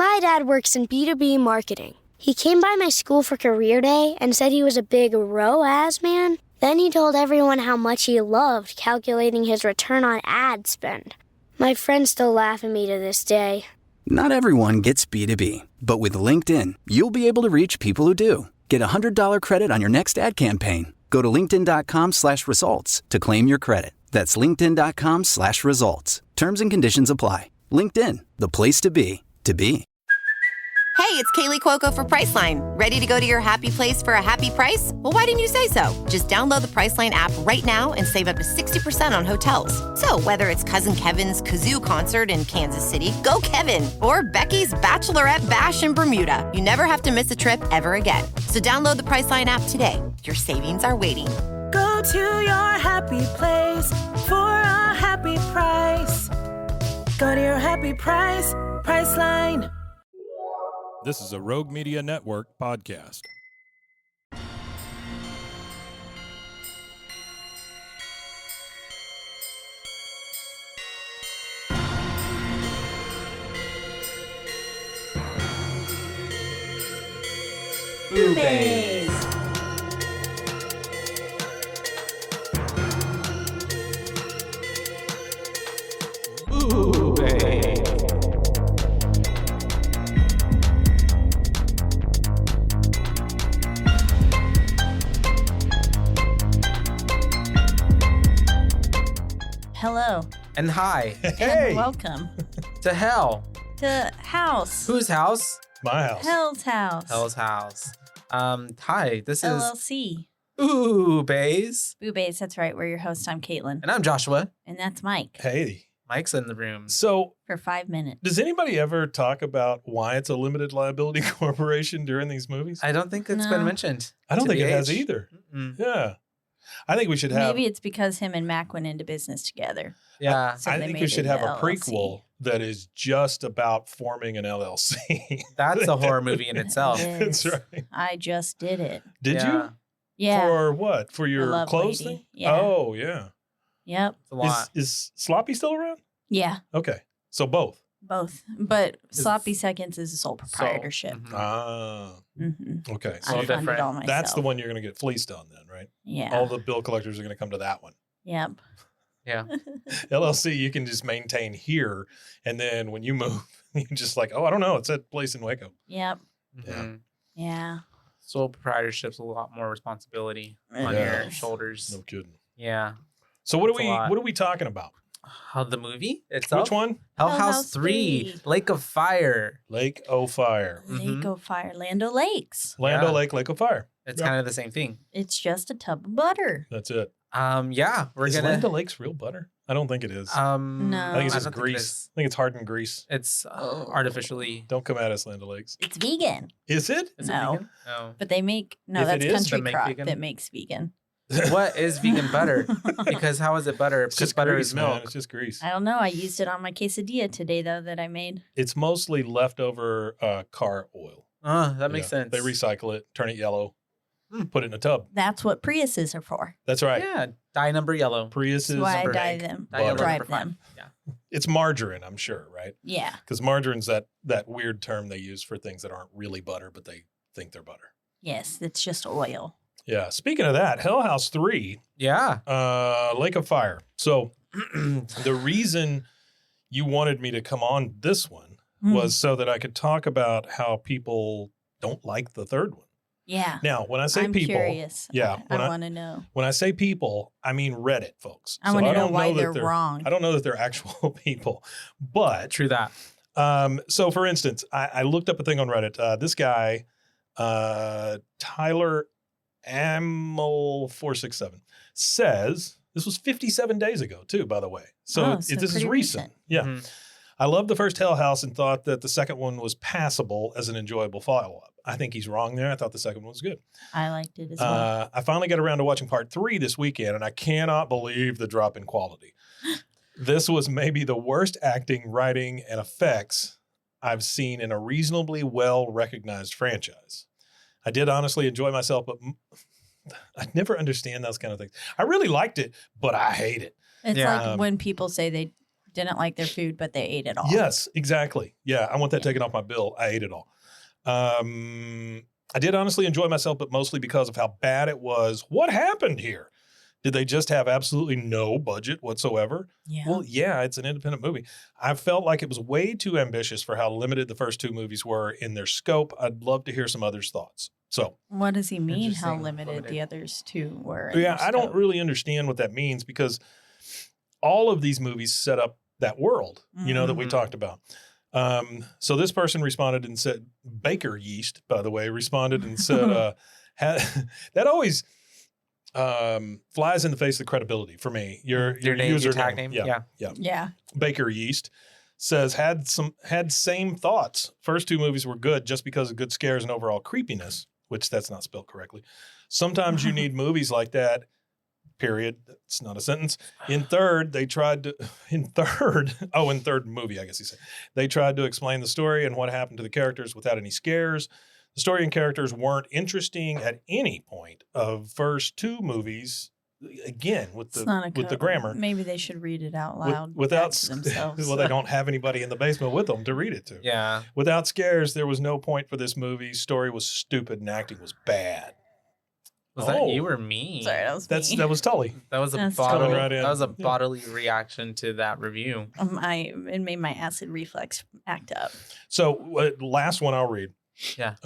My dad works in B2B marketing. He came by my school for career day and said he was a big ROAS man. Then he told everyone how much he loved calculating his return on ad spend. My friends still laugh at me to this day. Not everyone gets B2B, but with LinkedIn, you'll be able to reach people who do. Get $100 credit on your next ad campaign. Go to linkedin.com/results to claim your credit. That's linkedin.com/results. Terms and conditions apply. LinkedIn, the place to be, to be. Hey, it's Kaylee Cuoco for Priceline. Ready to go to your happy place for a happy price? Well, why didn't you say so? Just download the Priceline app right now and save up to 60% on hotels. So whether it's Cousin Kevin's Kazoo Concert in Kansas City, go Kevin, or Becky's Bachelorette Bash in Bermuda, you never have to miss a trip ever again. So download the Priceline app today. Your savings are waiting. Go to your happy place for a happy price. Go to your happy price, Priceline. This is a Rogue Media Network podcast. BooBaes. Hello. And hi. And welcome To hell. to house. Whose house? My house. Hell's house. Hell's house. Hi, this is LLC. BooBaes. BooBaes, that's right. We're your host. I'm Caitlin. And I'm Joshua. And that's Mike. Hey. Mike's in the room. So, For 5 minutes. does anybody ever talk about why it's a limited liability corporation during these movies? I don't think it's No. been mentioned. I don't to think the it has age. either. Mm-mm. Yeah. I think we should have. Maybe it's because him and Mac went into business together. Yeah. So I they think made we should it have a LLC. prequel that is just about forming an LLC. That's a horror movie in itself. It That's is. right. I just did it. Did Yeah. you? Yeah. For what? For your Love clothes Lady. thing? Yeah. Oh, yeah. Yep. It's a lot. Is Sloppy still around? Yeah. Okay. So both. Both. But Is- Sloppy Seconds is a sole proprietorship. Mhm. Ah. Mm-hmm. Okay. So I you- funded different. all myself. that's the one you're going to get fleeced on then, right? Yeah. All the bill collectors are going to come to that one. Yep. Yeah. LLC, you can just maintain here. And then when you move, you're just like, oh, I don't know. It's that place in Waco. Yep. Mhm. Yeah. Sole proprietorship's a lot more responsibility on Yeah. your shoulders. No kidding. Yeah. So what It's a lot. are we talking about? How the movie itself? Which one? Hell Hell House House 3. 3. Lake of Fire. Lake o' Fire. Lake of Fire, Land O' Lakes. Lando Yeah. Lake o' Fire. It's Yep. kind of the same thing. It's just a tub of butter. That's it. Yeah, we're Is gonna. Land O'Lakes real butter? I don't think it is. No. I think it's I just don't think it grease. is. I think it's hardened grease. It's Oh. artificially. Don't come at us, Land O'Lakes. It's vegan, Is it? Is No. it vegan? No. but they make If that's it is, Country they make Crock vegan? that makes vegan. What is vegan butter? Because how is it butter? It's Because just butter grease, is man. milk. It's just grease. I don't know. I used it on my quesadilla today though that I made. It's mostly leftover car oil. That makes Yeah. sense. They recycle it, turn it yellow, Hmm. put it in a tub. That's what Priuses are for. That's right. Yeah, dye number yellow. Prius That's is why I number dye egg. them, Dye yellow drive number five. them. Yeah. it's margarine, I'm sure, right? Yeah. Because margarine's that weird term they use for things that aren't really butter, but they think they're butter. Yes, it's just oil. Yeah. Speaking of that, Hell House 3, Yeah. Lake of Fire. So the reason you wanted me to come on this one Mm. was so that I could talk about how people don't like the third one. Yeah. Now, when I say I'm people, curious. yeah, I when I- want to know. when I say people, I mean Reddit folks. I want to know don't why that they're wrong. I don't know that they're actual people, but True that. so for instance, I looked up a thing on Reddit. This guy, Tyler Amel467 says this was 57 days ago too, by the way. So, Oh, so this is pretty recent. recent. Yeah. Mhm. I loved the first Hell House and thought that the second one was passable as an enjoyable follow-up. I think he's wrong there. I thought the second one was good. I liked it as well. I finally got around to watching part 3 this weekend, and I cannot believe the drop in quality. This was maybe the worst acting, writing, and effects I've seen in a reasonably well-recognized franchise. I did honestly enjoy myself, but I never understand those kind of things. I really liked it, but I hate it. It's yeah. like when people say they didn't like their food, but they ate it all. Yes, exactly. Yeah, I want that taken off my bill. I ate it all. I did honestly enjoy myself, but mostly because of how bad it was. What happened here? Did they just have absolutely no budget whatsoever? Yeah. Well, yeah, it's an independent movie. I felt like it was way too ambitious for how limited the first two movies were in their scope. I'd love to hear some others' thoughts. So, What does he mean? How Interesting. limited the others two were? yeah, I don't really understand what that means because all of these movies set up that world, that we Mhm. talked about. So this person responded and said, Baker Yeast, by the way, responded and said, that always flies in the face of credibility for me. Your name, your user tag name. Yeah. Yeah. Baker Yeast says had same thoughts. First two movies were good just because of good scares and overall creepiness, which that's not spelled correctly. Sometimes you need movies like that. Period. That's not a sentence. In third movie, I guess he said, they tried to explain the story and what happened to the characters without any scares. The story and characters weren't interesting at any point of first two movies. Again, with the grammar. Maybe they should read it out loud without to themselves. well, they don't have anybody in the basement with them to read it to. Yeah. Without scares, there was no point for this movie. Story was stupid and acting was bad. Was that you or me? Sorry, that was me. That was Tully. That was a That's bodily. coming right in. That was a Yeah. bodily reaction to that review. It made my acid reflux act up. So last one I'll read. Yeah.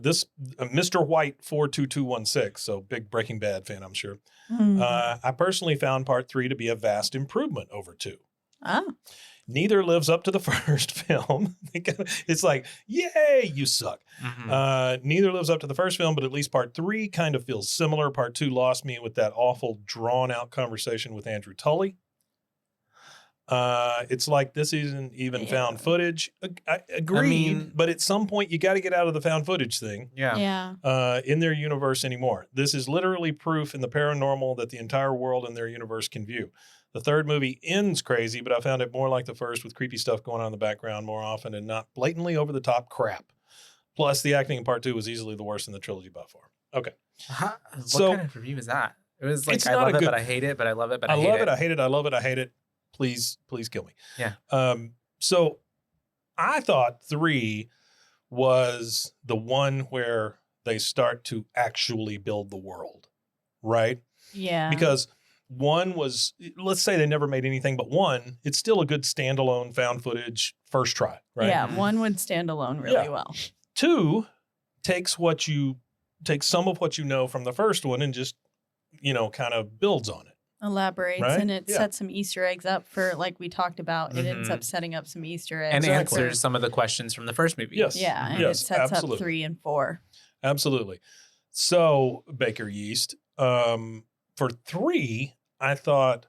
This Mr. White 42216. So big Breaking Bad fan, I'm sure. I personally found part 3 to be a vast improvement over 2. Oh. Neither lives up to the first film. It's like, yay, you suck. Mhm. Neither lives up to the first film, but at least part 3 kind of feels similar. Part 2 lost me with that awful drawn out conversation with Andrew Tully. It's like this isn't even found footage. I agreed, but at some point you got to get out of the found footage thing. Yeah. In their universe anymore. This is literally proof in the paranormal that the entire world in their universe can view. The third movie ends crazy, but I found it more like the first with creepy stuff going on in the background more often and not blatantly over the top crap. Plus, the acting in part 2 was easily the worst in the trilogy by far. Okay. What So- kind of review is that? It was like, It's I not love a it, good- but I hate it, but I love it, but I I hate love it. I hate it. I love it. I hate it. Please kill me. Yeah. So I thought 3 was the one where they start to actually build the world, right? Yeah. Because 1 was, let's say they never made anything but 1. It's still a good standalone found footage first try, right? Yeah, 1 would stand alone really well. 2 takes some of what you know from the first one and just, kind of builds on it. Elaborates Right? and it Yeah. sets some Easter eggs up for, like we talked about. It ends Mhm. up setting up some Easter eggs. And for- answers some of the questions from the first movie. Yes. Yeah, and Yes, it sets absolutely. up 3 and 4. Absolutely. So Baker Yeast, for 3, I thought,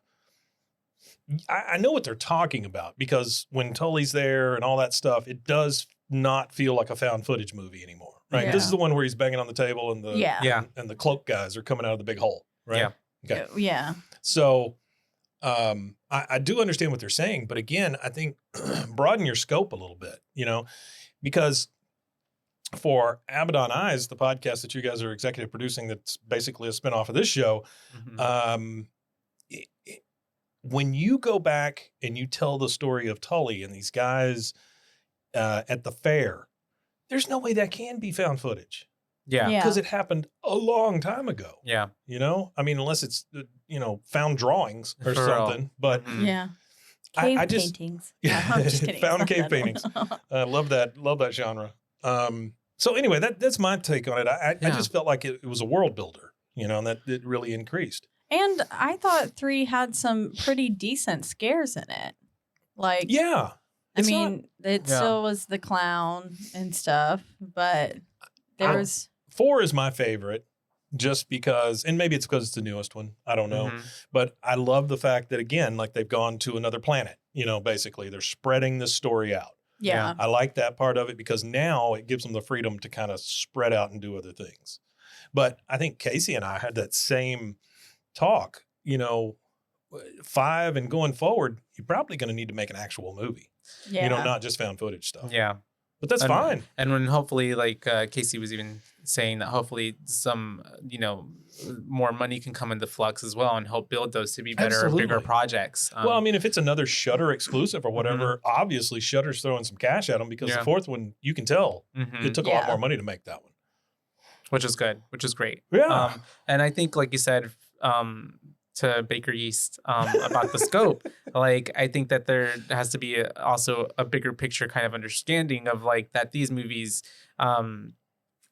I know what they're talking about because when Tully's there and all that stuff, it does not feel like a found footage movie anymore, right? Yeah. This is the one where he's banging on the table and the Yeah. and the cloak guys are coming out of the big hole, right? Yeah. Okay. Yeah. So I do understand what they're saying, but again, I think broaden your scope a little bit, because for Abaddon Eyes, the podcast that you guys are executive producing, that's basically a spinoff of this show. Mhm. When you go back and you tell the story of Tully and these guys at the fair, there's no way that can be found footage Yeah. Yeah. because it happened a long time ago. Yeah. I mean, unless it's found drawings or For real. something. But Mhm. Yeah. I Cave just paintings. Yeah. I'm just kidding. Found It's not cave that paintings. old. I love that genre. So anyway, that's my take on it. I Yeah. just felt like it was a world builder, and that it really increased. And I thought 3 had some pretty decent scares in it. Like, Yeah. I It's mean, it Yeah. still was the clown and stuff, but there I- was. 4 is my favorite just because, and maybe it's because it's the newest one. I don't know. Mhm. But I love the fact that, again, like they've gone to another planet, basically. They're spreading this story out. Yeah. I like that part of it because now it gives them the freedom to kind of spread out and do other things. But I think Casey and I had that same talk, 5 and going forward, you're probably going to need to make an actual movie, Yeah. not just found footage stuff. Yeah. But that's And- fine. And when hopefully, like Casey was even saying that hopefully some, more money can come into Flux as well and help build those to be better, Absolutely. bigger projects. Well, I mean, if it's another Shudder exclusive or whatever, obviously Shudder's throwing some cash at them because the fourth one, you can tell it took a lot more money to make that one. Which is good, which is great. Yeah. And I think, like you said, to Baker Yeast about the scope, like, I think that there has to be also a bigger picture kind of understanding of like that these movies,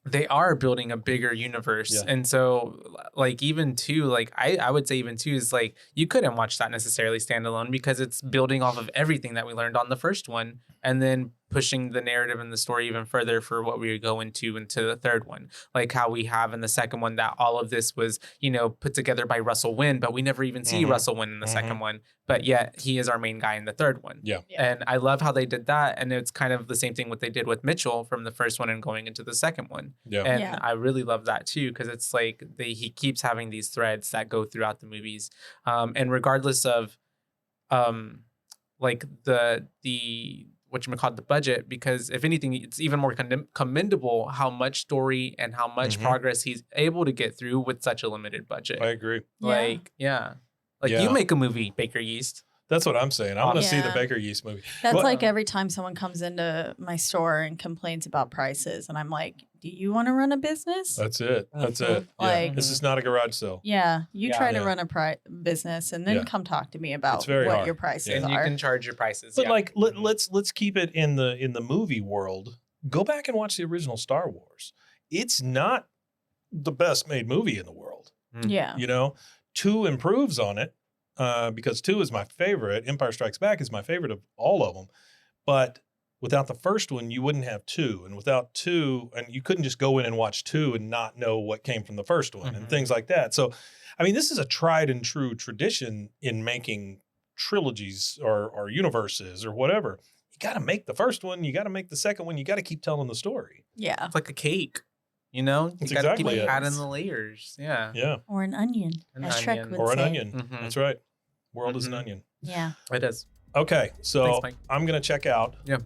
they are building a bigger universe. Yeah. And so like even 2, like I would say even 2 is like, you couldn't watch that necessarily standalone because it's building off of everything that we learned on the first one and then pushing the narrative and the story even further for what we go into the third one. Like how we have in the second one that all of this was, put together by Russell Wynn, but we never even see Russell Wynn in the second one, but yet he is our main guy in the third one. Yeah. And I love how they did that. And it's kind of the same thing what they did with Mitchell from the first one and going into the second one. Yeah. And I really love that too, because it's like he keeps having these threads that go throughout the movies. And regardless of like the whatchamacallit, the budget, because if anything, it's even more commendable how much story and how much progress he's able to get through with such a limited budget. I agree. Like, you make a movie, Baker Yeast. That's what I'm saying. I want to see the Baker Yeast movie. That's like every time someone comes into my store and complains about prices, and I'm like, do you want to run a business? That's it. That's it. Like, this is not a garage sale. Yeah. You try to run a business and then come talk to me about what hard. your prices and are. you can charge your prices. But like, let's keep it in the movie world. Go back and watch the original Star Wars. It's not the best made movie in the world. Yeah. 2 improves on it. Because 2 is my favorite. Empire Strikes Back is my favorite of all of them. But without the first one, you wouldn't have 2. And without 2, and you couldn't just go in and watch 2 and not know what came from the first one and things like that. So, I mean, this is a tried and true tradition in making trilogies or universes or whatever. You got to make the first one. You got to make the second one. You got to keep telling the story. Yeah. It's like a cake. You got to exactly keep adding the layers. Yeah. Yeah. Or an onion, as Shrek would say. An onion. That's right. World is an onion. Yeah. It is. Okay. So Thanks, Mike. I'm going to check out. Yeah.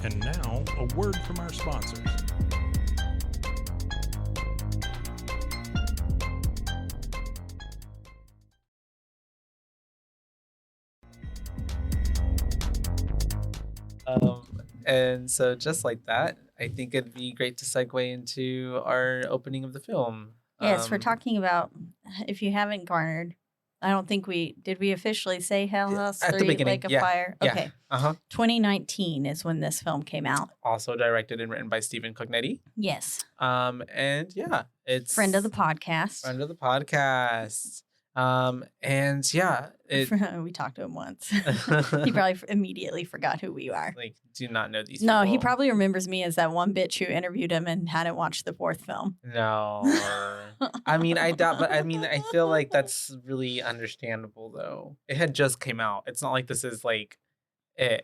And now a word from our sponsors. And so just like that, I think it'd be great to segue into our opening of the film. Yes, we're talking about, if you haven't garnered, I don't think did we officially say Hell House 3 at the beginning. Lake of Fire? Yeah. Okay. 2019 is when this film came out. Also directed and written by Stephen Cognetti. Yes. And yeah, it's Friend of the podcast. And yeah, we talked to him once. He probably immediately forgot who we are. Like, do not know these No, people. he probably remembers me as that one bitch who interviewed him and hadn't watched the 4th film. No. I mean, I doubt, but I mean, I feel like that's really understandable, though. It had just came out. It's not like this is like, And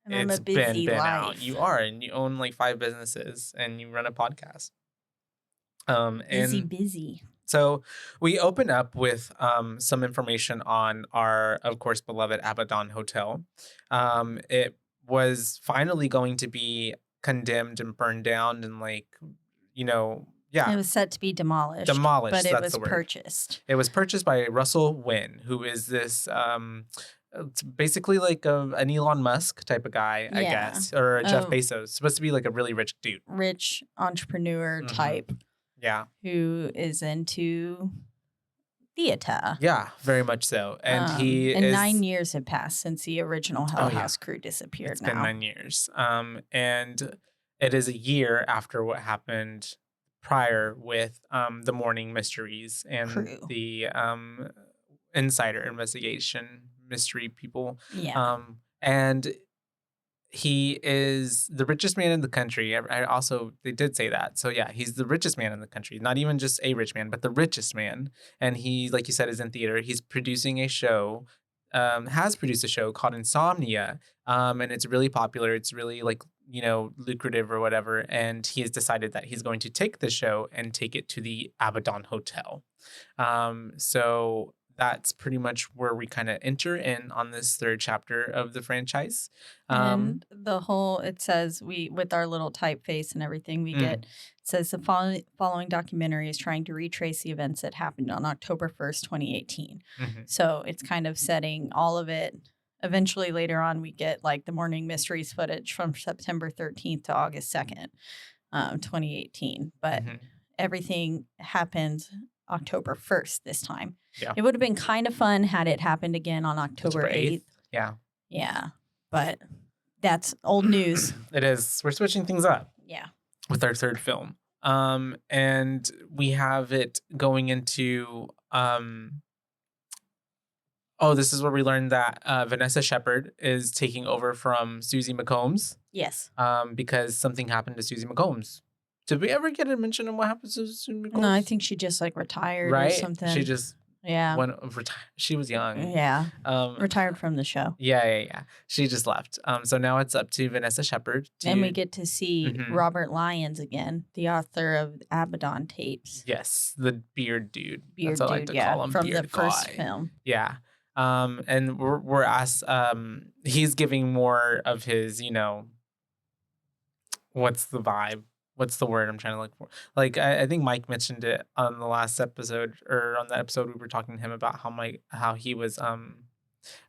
I'm it's a busy been life. out. You are, and you own like 5 businesses, and you run a podcast. Busy. So we open up with some information on our, of course, beloved Abaddon Hotel. It was finally going to be condemned and burned down and like, yeah. It was set to be demolished. But it was purchased. It was purchased by Russell Wynn, who is this it's basically like an Elon Musk type of guy, I guess, or a Jeff Bezos. Supposed to be like a really rich dude. Rich entrepreneur type. Yeah. Who is into theater. Yeah, very much so. And and 9 years have passed since the original Hell House crew disappeared. It's been 9 years. And it is a year after what happened prior with the Morning Mysteries and the Insider Investigation mystery people. Yeah. And he is the richest man in the country. They did say that. So yeah, he's the richest man in the country. Not even just a rich man, but the richest man. And he, like you said, is in theater. He's producing a show, has produced a show called Insomnia. And it's really popular. It's really lucrative or whatever. And he has decided that he's going to take the show and take it to the Abaddon Hotel. So that's pretty much where we kind of enter in on this third chapter of the franchise. And the whole, it says with our little typeface and everything we get, it says the following documentary is trying to retrace the events that happened on October 1st, 2018. So it's kind of setting all of it. Eventually later on, we get like the morning mysteries footage from September 13th to August 2nd, 2018. But everything happened October 1st this time. Yeah. It would have been kind of fun had it happened again on October 8th. Yeah. Yeah. But that's old news. It is. We're switching things up. Yeah. With our third film. And we have it going into this is where we learned that Vanessa Shepherd is taking over from Susie McCombs. Yes. Because something happened to Susie McCombs. Did we ever get a mention of what happened to Susie McCombs? No, I think she just like retired or something. She just went she was young. Yeah. Retired from the show. Yeah. She just left. So now it's up to Vanessa Shepherd. And we get to see Robert Lyons again, the author of Abaddon tapes. Yes, the beard dude. Beard That's what I dude, like to call him. From beard the first guy. film. Yeah. And we're asked, he's giving more of his, what's the vibe? What's the word I'm trying to look for? Like, I think Mike mentioned it on the last episode, or on the episode we were talking to him about how he was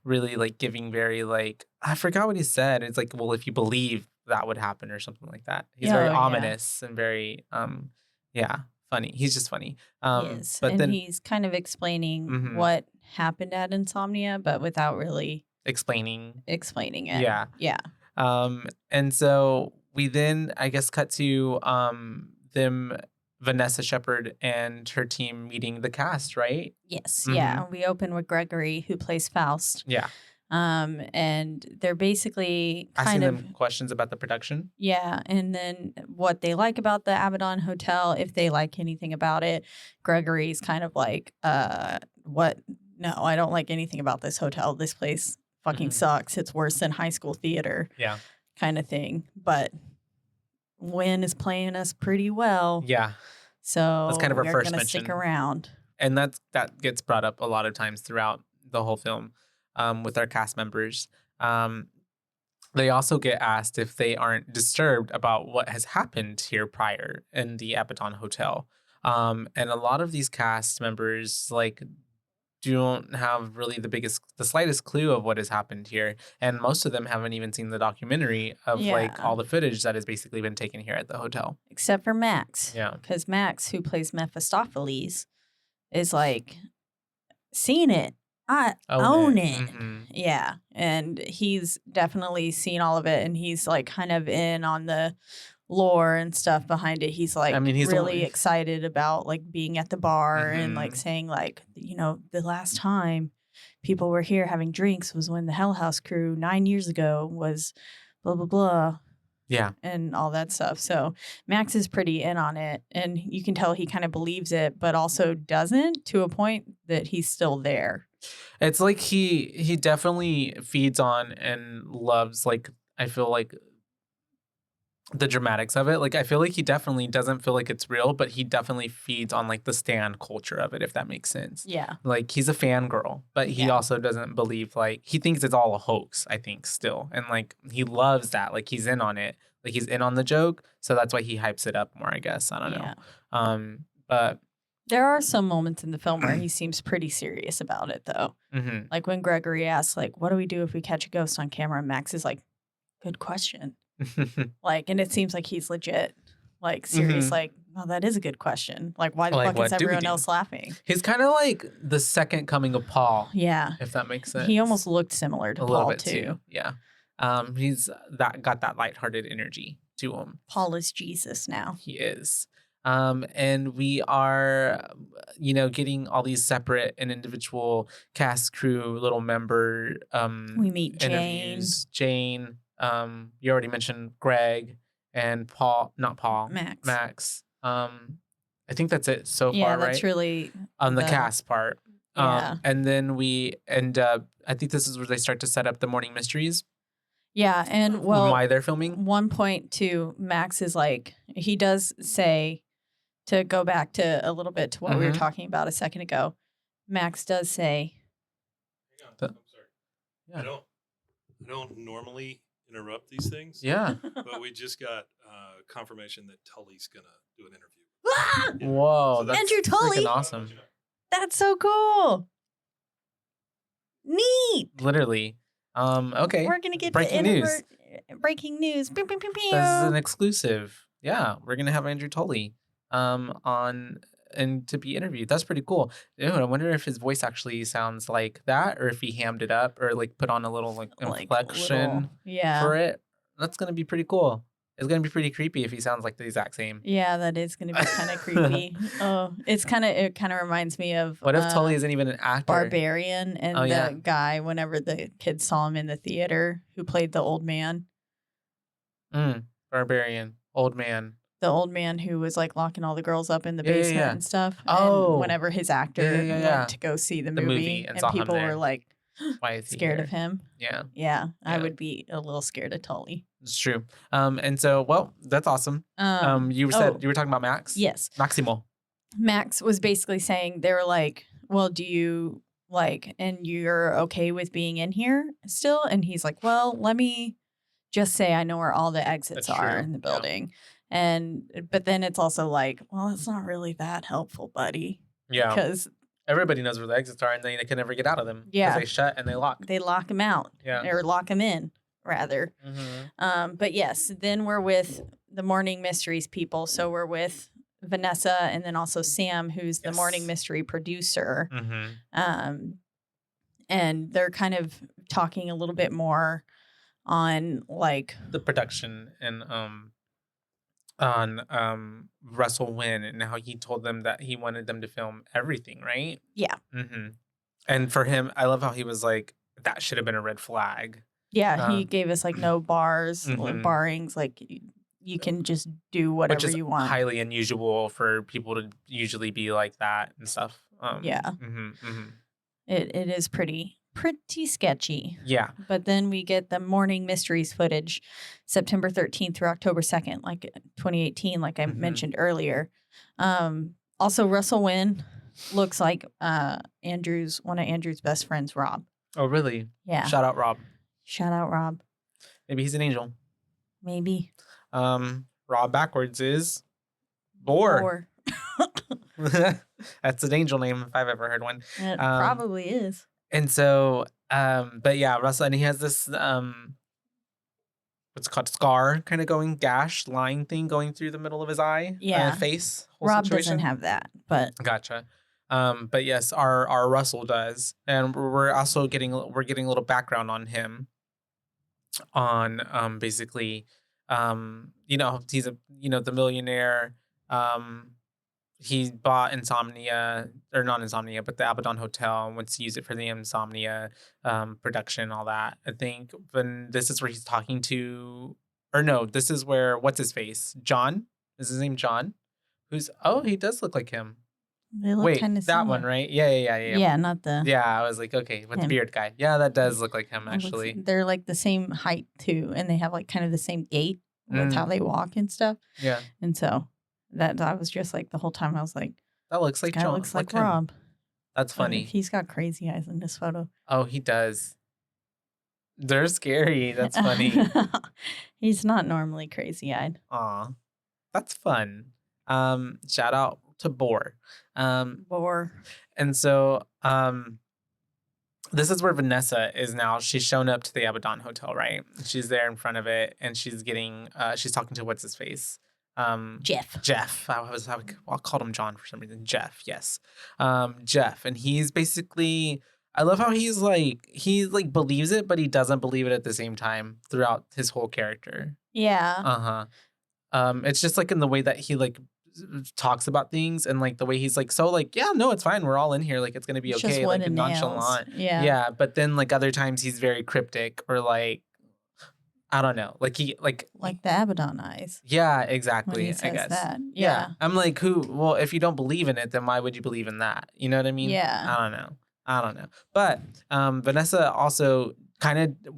really like giving very like, I forgot what he said. It's like, well, if you believe that would happen or something like that. He's very ominous and very funny. He's just funny. Yes. But then he's kind of explaining what happened at Insomnia, but without really explaining it. Yeah. Yeah. And so we then, I guess, cut to Vanessa Shepherd and her team meeting the cast, right? Yes. Yeah. We open with Gregory, who plays Faust. Yeah. And they're basically asking them questions about the production. Yeah. And then what they like about the Abaddon Hotel, if they like anything about it. Gregory's kind of like, what? No, I don't like anything about this hotel. This place fucking sucks. It's worse than high school theater. Yeah. Kind of thing. But Wynn is playing us pretty well. Yeah. So that's kind of our first mention. Stick around. And that gets brought up a lot of times throughout the whole film with our cast members. They also get asked if they aren't disturbed about what has happened here prior in the Abaddon Hotel. And a lot of these cast members like don't have really the slightest clue of what has happened here. And most of them haven't even seen the documentary of like all the footage that has basically been taken here at the hotel. Except for Max. Yeah. Because Max, who plays Mephistopheles, is like, seen it. I own it. Yeah. And he's definitely seen all of it. And he's like kind of in on the lore and stuff behind it. He's like, he's really excited about like being at the bar and like saying like, the last time people were here having drinks was when the Hell House crew 9 years ago was blah, blah, blah. Yeah. And all that stuff. So Max is pretty in on it. And you can tell he kind of believes it, but also doesn't, to a point that he's still there. It's like he definitely feeds on and loves, like, I feel like the dramatics of it. Like, I feel like he definitely doesn't feel like it's real, but he definitely feeds on like the stan culture of it, if that makes sense. Yeah. Like, he's a fangirl, but he also doesn't believe, like, he thinks it's all a hoax, I think, still. And like, he loves that. Like, he's in on it. Like, he's in on the joke. So that's why he hypes it up more, I guess. I don't know. But there are some moments in the film where he seems pretty serious about it, though. Like when Gregory asks, like, what do we do if we catch a ghost on camera? And Max is like, good question. Like, and it seems like he's legit, like, serious, like, oh, that is a good question. Like, why the fuck is everyone else laughing? He's kind of like the second coming of Paul. Yeah. If that makes sense. He almost looked similar to Paul, too. Yeah. He's got that lighthearted energy to him. Paul is Jesus now. He is. And we are, getting all these separate and individual cast, crew, little member we meet interviews. Jane. You already mentioned Greg and Paul, not Paul. Max. I think that's it so far, right? Yeah, that's really on the cast part. Yeah. And then we end up, I think this is where they start to set up the morning mysteries. Yeah, and well, why they're filming. One point too, Max is like, he does say, to go back to a little bit to what we were talking about a second ago, Max does say. Hang on, I'm sorry. Yeah. I don't normally interrupt these things. Yeah. But we just got confirmation that Tully's gonna do an interview. Ah! Whoa, So that's Andrew Tully? freaking awesome. That's so cool. Neat. Literally. Okay. We're gonna get breaking news. Breaking news. Pew, pew, pew, pew. This is an exclusive. Yeah, we're gonna have Andrew Tully on and to be interviewed. That's pretty cool. Ew, I wonder if his voice actually sounds like that, or if he hammed it up, or like put on a little like inflection for it. That's gonna be pretty cool. It's gonna be pretty creepy if he sounds like the exact same. Yeah, that is gonna be kind of creepy. Oh, it kind of reminds me of What if Tully isn't even an actor? Barbarian and the guy whenever the kids saw him in the theater who played the old man. Barbarian, old man. The old man who was like locking all the girls up in the basement and stuff. Oh. And whenever his actor went to go see the movie and people were like scared of him. Yeah. Yeah. I would be a little scared of Tully. It's true. And so, well, that's awesome. You were talking about Max? Yes. Maximo. Max was basically saying, they were like, well, do you and you're okay with being in here still? And he's like, well, let me just say I know where all the exits are in the building. But then it's also like, well, it's not really that helpful, buddy. Yeah. Because everybody knows where the exits are and they can never get out of them. Yeah. Because they shut and they lock. They lock them out. Yeah. Or lock them in, rather. Mm-hmm. But yes, then we're with the Morning Mysteries people. So we're with Vanessa and then also Sam, who's the Morning Mystery producer. Mm-hmm. And they're kind of talking a little bit more on like the production and on Russell Wynn and how he told them that he wanted them to film everything, right? Yeah. Mm-hmm. And for him, I love how he was like, that should have been a red flag. Yeah, he gave us like no bars, barrings, like you can just do whatever you want. Highly unusual for people to usually be like that and stuff. Yeah. It is pretty sketchy. Yeah. But then we get the Morning Mysteries footage September 13th through October 2nd, like 2018, like I mentioned earlier. Also, Russell Wynn looks like one of Andrew's best friends, Rob. Oh, really? Yeah. Shout out, Rob. Shout out, Rob. Maybe he's an angel. Maybe. Rob backwards is Boar. That's an angel name if I've ever heard one. It probably is. And so, but yeah, Russell, and he has this, what's it called, scar kind of gash line thing going through the middle of his eye. Yeah. Face. Rob doesn't have that, but. Gotcha. But yes, our Russell does. And we're also getting a little background on him. On, basically, he's the millionaire. He bought Insomnia, or not Insomnia, but the Abaddon Hotel and wants to use it for the Insomnia production, all that. I think when this is where he's talking to, or no, this is where, what's his face? John? Is his name John? He does look like him. They look kind of that one, right? Yeah. Yeah, not the. Yeah, I was like, okay, with the beard guy. Yeah, that does look like him, actually. They're like the same height, too, and they have like kind of the same gait with how they walk and stuff. Yeah. And so. That I was just like the whole time I was like, that looks like John. Looks like Rob. That's funny. He's got crazy eyes in this photo. Oh, he does. They're scary. That's funny. He's not normally crazy eyed. Aw, that's fun. Shout out to Boar. Boar. And so, this is where Vanessa is now. She's shown up to the Abaddon Hotel, right? She's there in front of it, and she's talking to what's his face. Jeff. I called him John for some reason. Jeff, yes. Jeff. And he's basically, I love how he believes it, but he doesn't believe it at the same time throughout his whole character. Yeah. It's just like in the way that he like talks about things and like the way he's like, so like, yeah, no, it's fine. We're all in here. Like, it's going to be okay. Like nonchalant. Yeah. Yeah. But then like other times he's very cryptic or like, I don't know. Like he like the Abaddon eyes. Yeah, exactly. When he says I guess. That. Yeah. I'm like, well, if you don't believe in it, then why would you believe in that? You know what I mean? Yeah. I don't know. But Vanessa also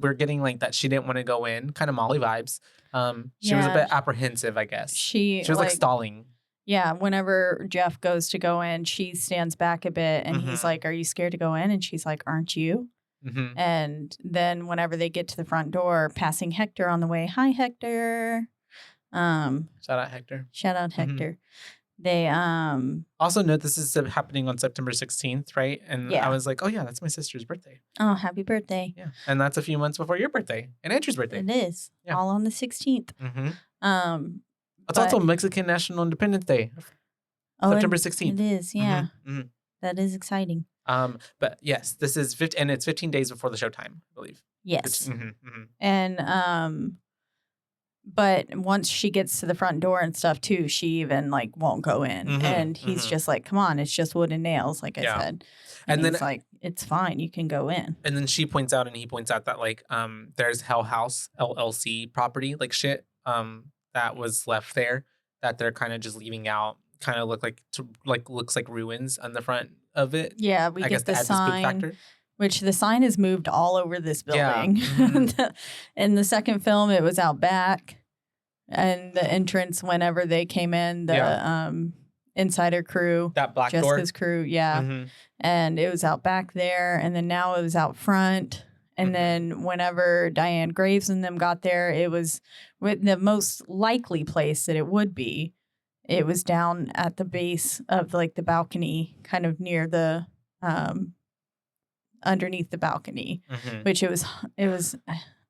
we're getting like that she didn't want to go in, kind of Molly vibes. She was a bit apprehensive, I guess. She was like stalling. Yeah, whenever Jeff goes to go in, she stands back a bit and he's like, "Are you scared to go in?" And she's like, "Aren't you?" And then whenever they get to the front door, passing Hector on the way, "Hi, Hector." Shout out Hector. Shout out Hector. They also note this is happening on September 16th, right? And I was like, oh yeah, that's my sister's birthday. Oh, happy birthday. Yeah. And that's a few months before your birthday and Andrew's birthday. It is. Yeah. All on the 16th. It's also Mexican National Independence Day. September 16th. It is, yeah. That is exciting. But yes, this is 15 days before the showtime, I believe. Yes. And but once she gets to the front door and stuff too, she even like won't go in. And he's just like, "Come on, it's just wood and nails," like I said. And then he's like, "It's fine, you can go in." And then she points out and he points out that like there's Hell House LLC property, like shit, that was left there that they're kind of just leaving out, kind of looks like ruins on the front of it. Yeah, we get the sign. Which the sign is moved all over this building. Yeah. In the second film, it was out back. And the entrance, whenever they came in, the Insider crew. That black Jessica's door. crew, yeah. And it was out back there. And then now it was out front. And then whenever Diane Graves and them got there, it was with the most likely place that it would be. It was down at the base of like the balcony, kind of near the... underneath the balcony, which it was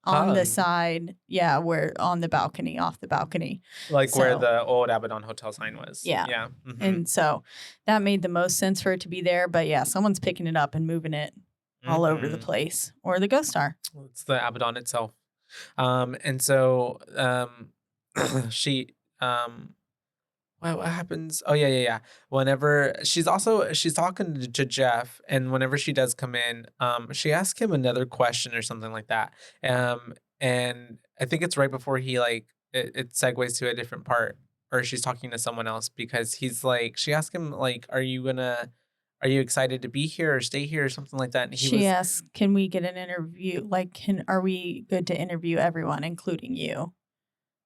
on the side, where on the balcony, off the balcony, like where the old Abaddon Hotel sign was. Yeah. And so that made the most sense for it to be there. But yeah, someone's picking it up and moving it all over the place, or the Ghost Star. It's the Abaddon itself. And so she what happens? Oh yeah. Whenever she's talking to Jeff, and whenever she does come in, she asks him another question or something like that. And I think it's right before he it segues to a different part, or she's talking to someone else, because he's like, she asks him like, are you excited to be here or stay here or something like that? And she asks, can we get an interview? Like, are we good to interview everyone, including you?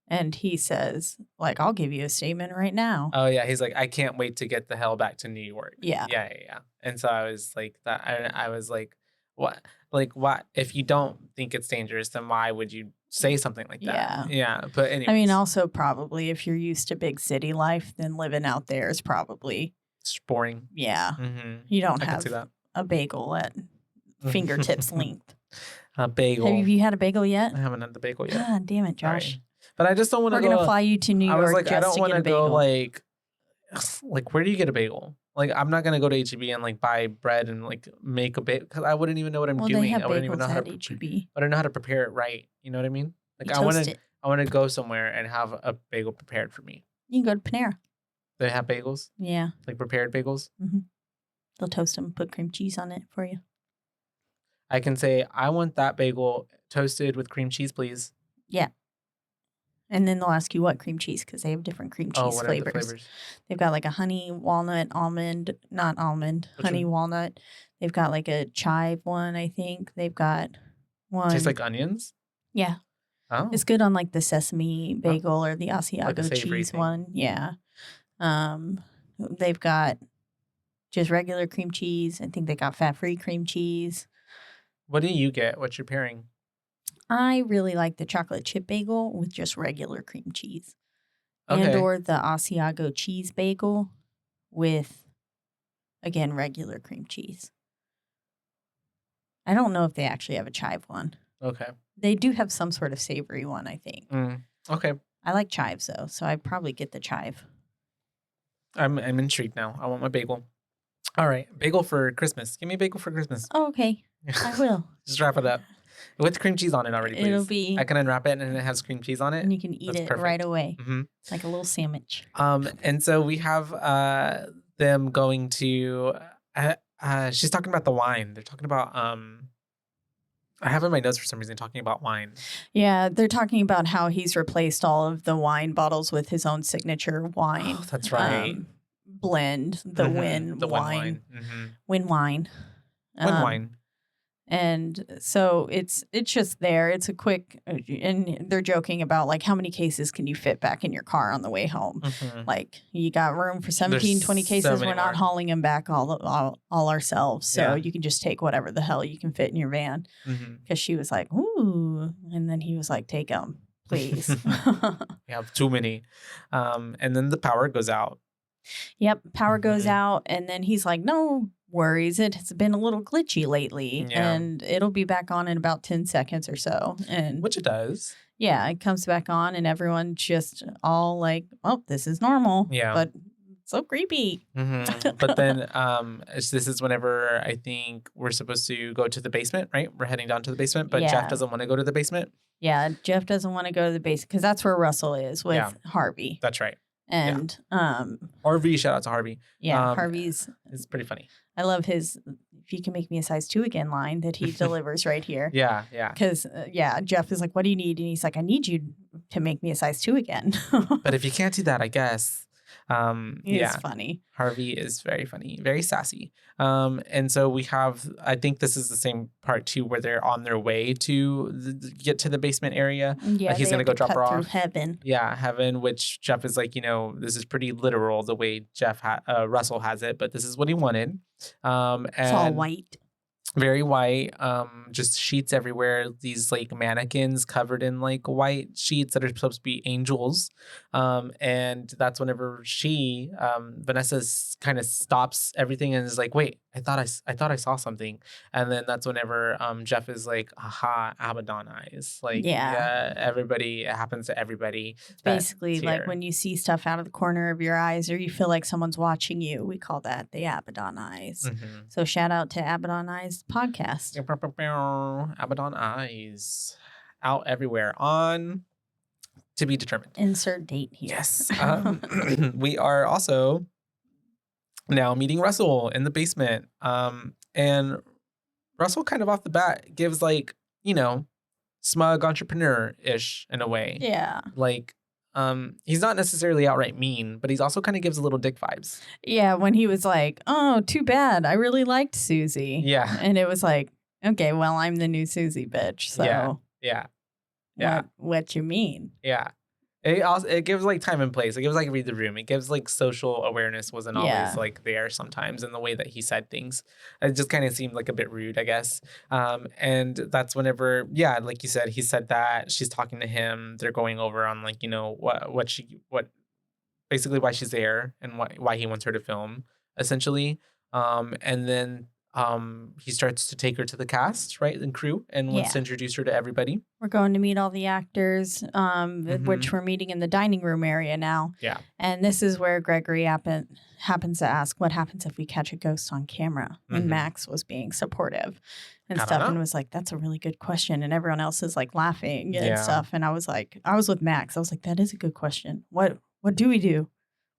And he says, like, I'll give you a statement right now. Oh, yeah. He's like, I can't wait to get the hell back to New York. Yeah. Yeah. And so I was like, I was like, what? Like, what? If you don't think it's dangerous, then why would you say something like that? Yeah. But anyways. I mean, also probably if you're used to big city life, then living out there is probably... It's boring. Yeah. You don't have a bagel at fingertips length. A bagel. Have you had a bagel yet? I haven't had the bagel yet. God damn it, Josh. Sorry. But I just don't want to go. We're going to fly you to New York. I was like, I don't want to go like, where do you get a bagel? Like, I'm not going to go to HEB and like buy bread and like make a bagel, because I wouldn't even know what I'm doing. I wouldn't even know how to I don't know how to prepare it right. You know what I mean? Like, I want to go somewhere and have a bagel prepared for me. You can go to Panera. They have bagels? Yeah. Like prepared bagels? They'll toast them, put cream cheese on it for you. I can say, I want that bagel toasted with cream cheese, please. Yeah. And then they'll ask you what cream cheese, because they have different cream cheese flavors. The flavors. They've got like a honey, walnut, honey, walnut. They've got like a chive one, I think. They've got one. Tastes like onions? Yeah. Oh. It's good on like the sesame bagel or the Asiago cheese one. Yeah. They've got just regular cream cheese. I think they got fat-free cream cheese. What do you get? What's your pairing? I really like the chocolate chip bagel with just regular cream cheese. Okay. And or the Asiago cheese bagel with, again, regular cream cheese. I don't know if they actually have a chive one. Okay. They do have some sort of savory one, I think. Okay. I like chives, though, so I'd probably get the chive. I'm intrigued now. I want my bagel. All right. Bagel for Christmas. Give me a bagel for Christmas. Oh, okay. I will. Just wrap it up. With cream cheese on it already, please. It'll be... I can unwrap it and it has cream chease on it. And you can eat it right away. It's like a little sandwich. And so we have them going to... she's talking about the wine. They're talking about... I have in my notes for some reason talking about wine. Yeah, they're talking about how he's replaced all of the wine bottles with his own signature wine. Oh, that's right. Blend, the Wynn wine. Wynn wine. And so it's just there. It's a quick, and they're joking about like how many cases can you fit back in your car on the way home? Like you got room for 17, 20 cases. We're not hauling them back all ourselves. So you can just take whatever the hell you can fit in your van. Because she was like, ooh. And then he was like, take them, please. You have too many. And then the power goes out. Yep. Power goes out. And then he's like, no worries. It has been a little glitchy lately. And it'll be back on in about 10 seconds or so. And which it does. Yeah. It comes back on and everyone's just all like, oh, this is normal. Yeah. But so creepy. But then this is whenever I think we're supposed to go to the basement, right? We're heading down to the basement, but Jeff doesn't want to go to the basement. Yeah. Jeff doesn't want to go to the basement because that's where Russell is with Harvey. That's right. And Harvey, shout out to Harvey. Yeah, Harvey's it's pretty funny. I love his "if you can make me a size 2 again" line that he delivers right here. Yeah. Because Jeff is like, "What do you need?" And he's like, "I need you to make me a size 2 again." But if you can't do that, I guess. It's funny. Harvey is very funny, very sassy. And so we have, I think this is the same part too, where they're on their way to get to the basement area. Yeah, he's going to go drop her off. Heaven. Yeah, heaven, which Jeff is like, this is pretty literal the way Russell has it, but this is what he wanted. And it's all white. Very white, just sheets everywhere. These like mannequins covered in like white sheets that are supposed to be angels. And that's whenever Vanessa kind of stops everything and is like, wait, I thought I saw something. And then that's whenever Jeff is like, aha, Abaddon eyes. Like, everybody, it happens to everybody. Basically, like when you see stuff out of the corner of your eyes or you feel like someone's watching you, we call that the Abaddon eyes. So shout out to Abaddon Eyes podcast. Abaddon eyes out everywhere on to be determined. Insert date here. Yes. We are also now meeting Russell in the basement. And Russell kind of off the bat gives like, smug entrepreneur-ish in a way. Yeah. Like, he's not necessarily outright mean, but he's also kind of gives a little dick vibes. Yeah, when he was like, oh, too bad. I really liked Susie. Yeah. And it was like, okay, well, I'm the new Susie bitch. So yeah. What you mean? Yeah. It gives like time and place. It gives like read the room. It gives like social awareness wasn't always like there sometimes in the way that he said things. It just kind of seemed like a bit rude, I guess. And that's whenever, like you said, he said that she's talking to him. They're going over on like, what basically why she's there and why he wants her to film essentially. And then he starts to take her to the cast, right, and crew, and wants to introduce her to everybody. We're going to meet all the actors, which we're meeting in the dining room area now. Yeah. And this is where Gregory happens to ask, what happens if we catch a ghost on camera? And Max was being supportive and stuff and was like, that's a really good question. And everyone else is like laughing and stuff. And I was with Max. I was like, that is a good question. What do we do?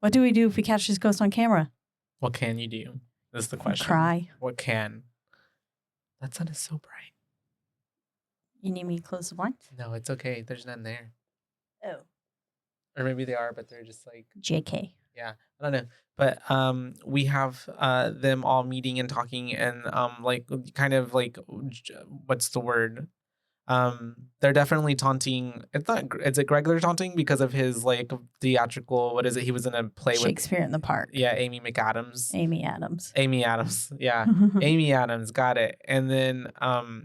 What do we do if we catch this ghost on camera? What can you do? That's the question. Cry. What can? That sun is so bright. You need me to close the blinds? No, it's okay. There's none there. Oh. Or maybe they are, but they're just like... JK. Yeah, I don't know. But we have them all meeting and talking and like kind of like, what's the word? They're definitely taunting. Is it Greg they're taunting because of his like theatrical, what is it? He was in a play with Shakespeare in the Park. Yeah, Amy Adams. Yeah. Amy Adams, got it. And then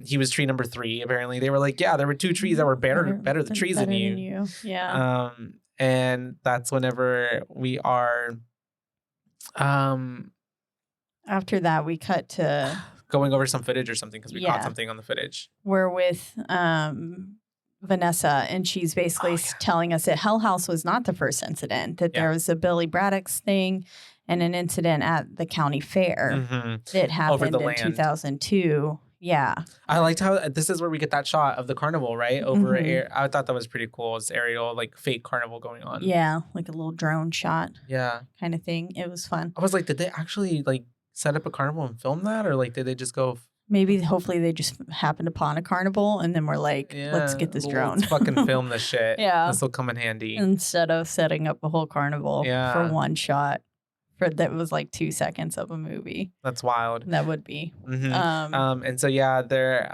he was tree number 3. Apparently they were like, yeah, there were 2 trees that were better the trees than you. Yeah. And that's whenever we are after that we cut to going over some footage or something because we caught something on the footage. We're with Vanessa, and she's basically telling us that Hell House was not the first incident, that there was a Billy Braddock's thing and an incident at the county fair that happened in 2002. Yeah. I liked how this is where we get that shot of the carnival, right? Over air. I thought that was pretty cool. It's aerial, like fake carnival going on. Yeah, like a little drone shot. Yeah. Kind of thing. It was fun. I was like, did they actually like set up a carnival and film that, or like did they just go hopefully they just happened upon a carnival and then we're like, let's get this drone, let's fucking film this shit. Yeah, this will come in handy instead of setting up a whole carnival for one shot that was like 2 seconds of a movie. That's wild. That would be. Mm-hmm. And so yeah, they're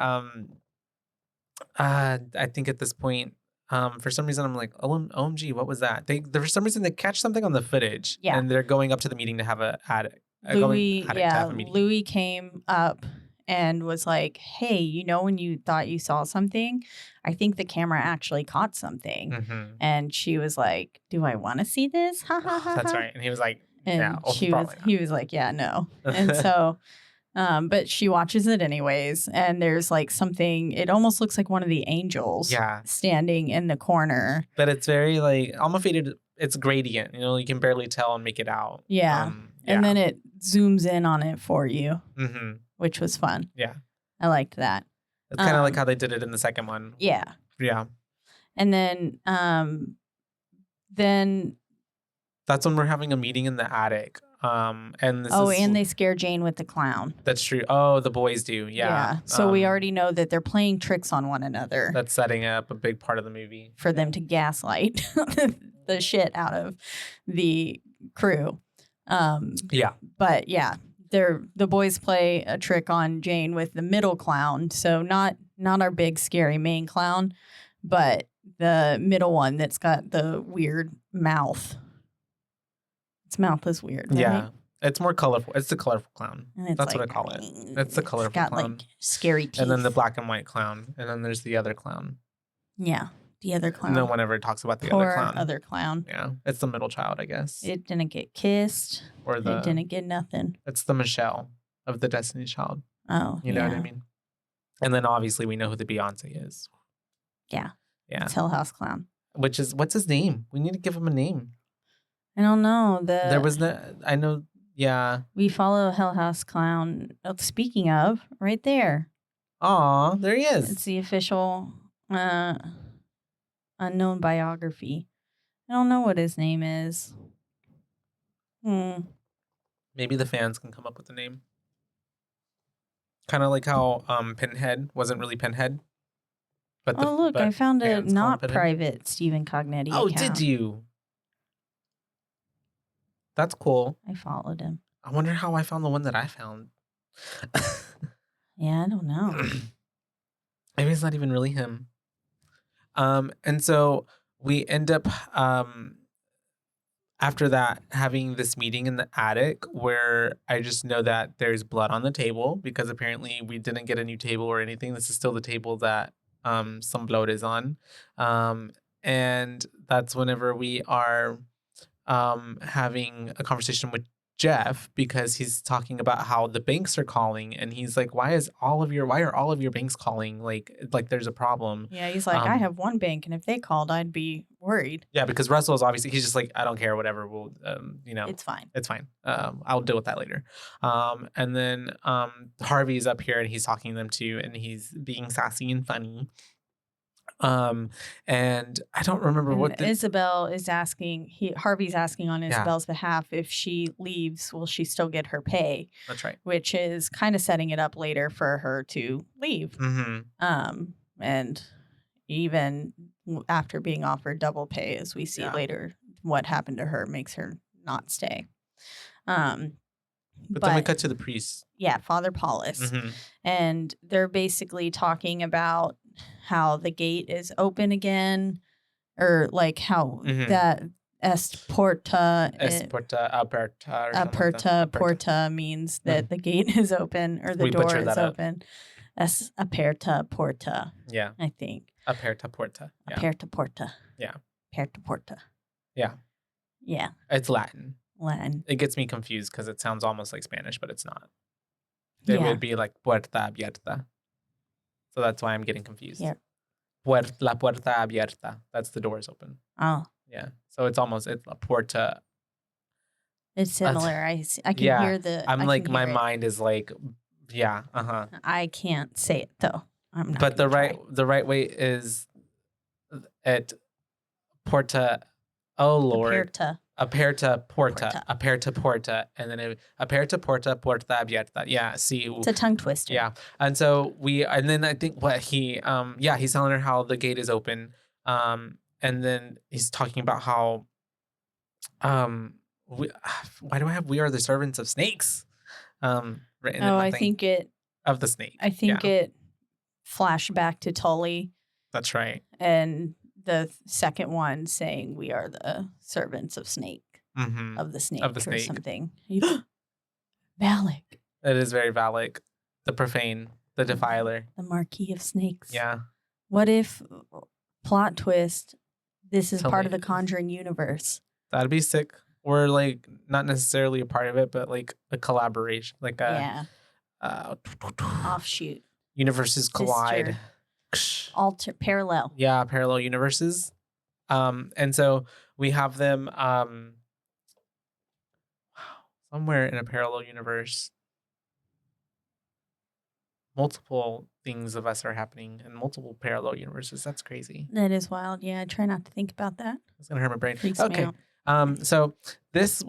I think at this point, for some reason I'm like, OMG, what was that? For some reason they catch something on the footage. Yeah. And they're going up to the meeting to have a attic. Louis came up and was like, hey, when you thought you saw something, I think the camera actually caught something. Mm-hmm. And she was like, do I want to see this? Ha ha ha. That's right. And he was like, and no. He was like, yeah, no. And so, but she watches it anyways. And there's like something, it almost looks like one of the angels standing in the corner. But it's very like, almost faded. It's gradient. You can barely tell and make it out. Yeah. And then it zooms in on it for you, which was fun. Yeah. I liked that. It's kind of like how they did it in the second one. Yeah. Yeah. And then that's when we're having a meeting in the attic. And they scare Jane with the clown. That's true. Oh, the boys do. Yeah. So we already know that they're playing tricks on one another. That's setting up a big part of the movie for them to gaslight the shit out of the crew. But yeah, the boys play a trick on Jane with the middle clown. So not our big scary main clown, but the middle one that's got the weird mouth. Its mouth is weird. Right? Yeah. It's more colorful. It's the colorful clown. That's what I call it. It's the colorful got clown. Like scary teeth. And then the black and white clown. And then there's the other clown. Yeah. The other clown. And then whenever it talks about the Poor other clown. Yeah. It's the middle child, I guess. It didn't get kissed. It didn't get nothing. It's the Michelle of the Destiny's Child. Oh, You know what I mean? And then obviously we know who the Beyonce is. Yeah. Yeah. It's Hell House Clown. Which is, what's his name? We need to give him a name. I don't know. There was I know, yeah. We follow Hell House Clown. Speaking of, right there. Aw, there he is. It's the official unknown biography. I don't know what his name is. Maybe the fans can come up with a name. Kind of like how Pinhead wasn't really Pinhead. But I found a not private Stephen Cognetti account. Did you? That's cool. I followed him. I wonder how I found the one that I found. Yeah, I don't know. Maybe it's not even really him. And so we end up after that having this meeting in the attic where I just know that there's blood on the table because apparently we didn't get a new table or anything. This is still the table that some blood is on. And that's whenever we are having a conversation with Jeff because he's talking about how the banks are calling and he's like, why are all of your banks calling? Like there's a problem. Yeah, he's like, I have one bank and if they called, I'd be worried. Yeah, because Russell is obviously, he's just like, I don't care, whatever. We'll, it's fine. It's fine. I'll deal with that later. And then Harvey's up here and he's talking to them too and he's being sassy and funny. And I don't remember what Isabel is asking. Harvey's asking on Isabel's behalf if she leaves, will she still get her pay? That's right. Which is kind of setting it up later for her to leave. Mm-hmm. And even after being offered double pay, as we see later, what happened to her makes her not stay. But then we cut to the priest. Yeah, Father Paulus, and they're basically talking about how the gate is open again, or like how that Porta Aperta means that the gate is open or the door is open. Es aperta porta. Yeah, I think aperta porta. Yeah. Aperta porta. Yeah, aperta porta. Yeah, yeah. It's Latin. Latin. It gets me confused because it sounds almost like Spanish, but it's not. It would be like puerta abierta. So that's why I'm getting confused. Yeah. La puerta abierta. That's the doors open. Oh. Yeah. So it's la puerta. It's similar. I can hear the. I'm like, my mind is like, yeah. I can't say it though. I'm not. But the right way is at porta. Oh Lord. Aperta porta. Aperta porta. And then aperta porta abierta. Yeah, see. It's a tongue twister. Yeah. And so and then I think he's telling her how the gate is open. And then he's talking about how why do I have "We are the servants of snakes"? Written in my I thing. think it. Of the snake. I think it flashed back to Tully. That's right. And the second one saying, "We are the servants of snake." Mm-hmm. Of the snake. Of the or snake. something. Valak. It is very Valak. The profane. The defiler. The Marquis of Snakes. Yeah. What if, plot twist, this is Tell part me. of the Conjuring universe? That'd be sick. Or like not necessarily a part of it, but like a collaboration. Like a Offshoot. universes collide. Parallel. Yeah, parallel universes. And so we have them somewhere in a parallel universe. Multiple things of us are happening in multiple parallel universes. That's crazy. That is wild. Yeah, I try not to think about that. It's gonna hurt my brain. Freaks me Okay. out. So this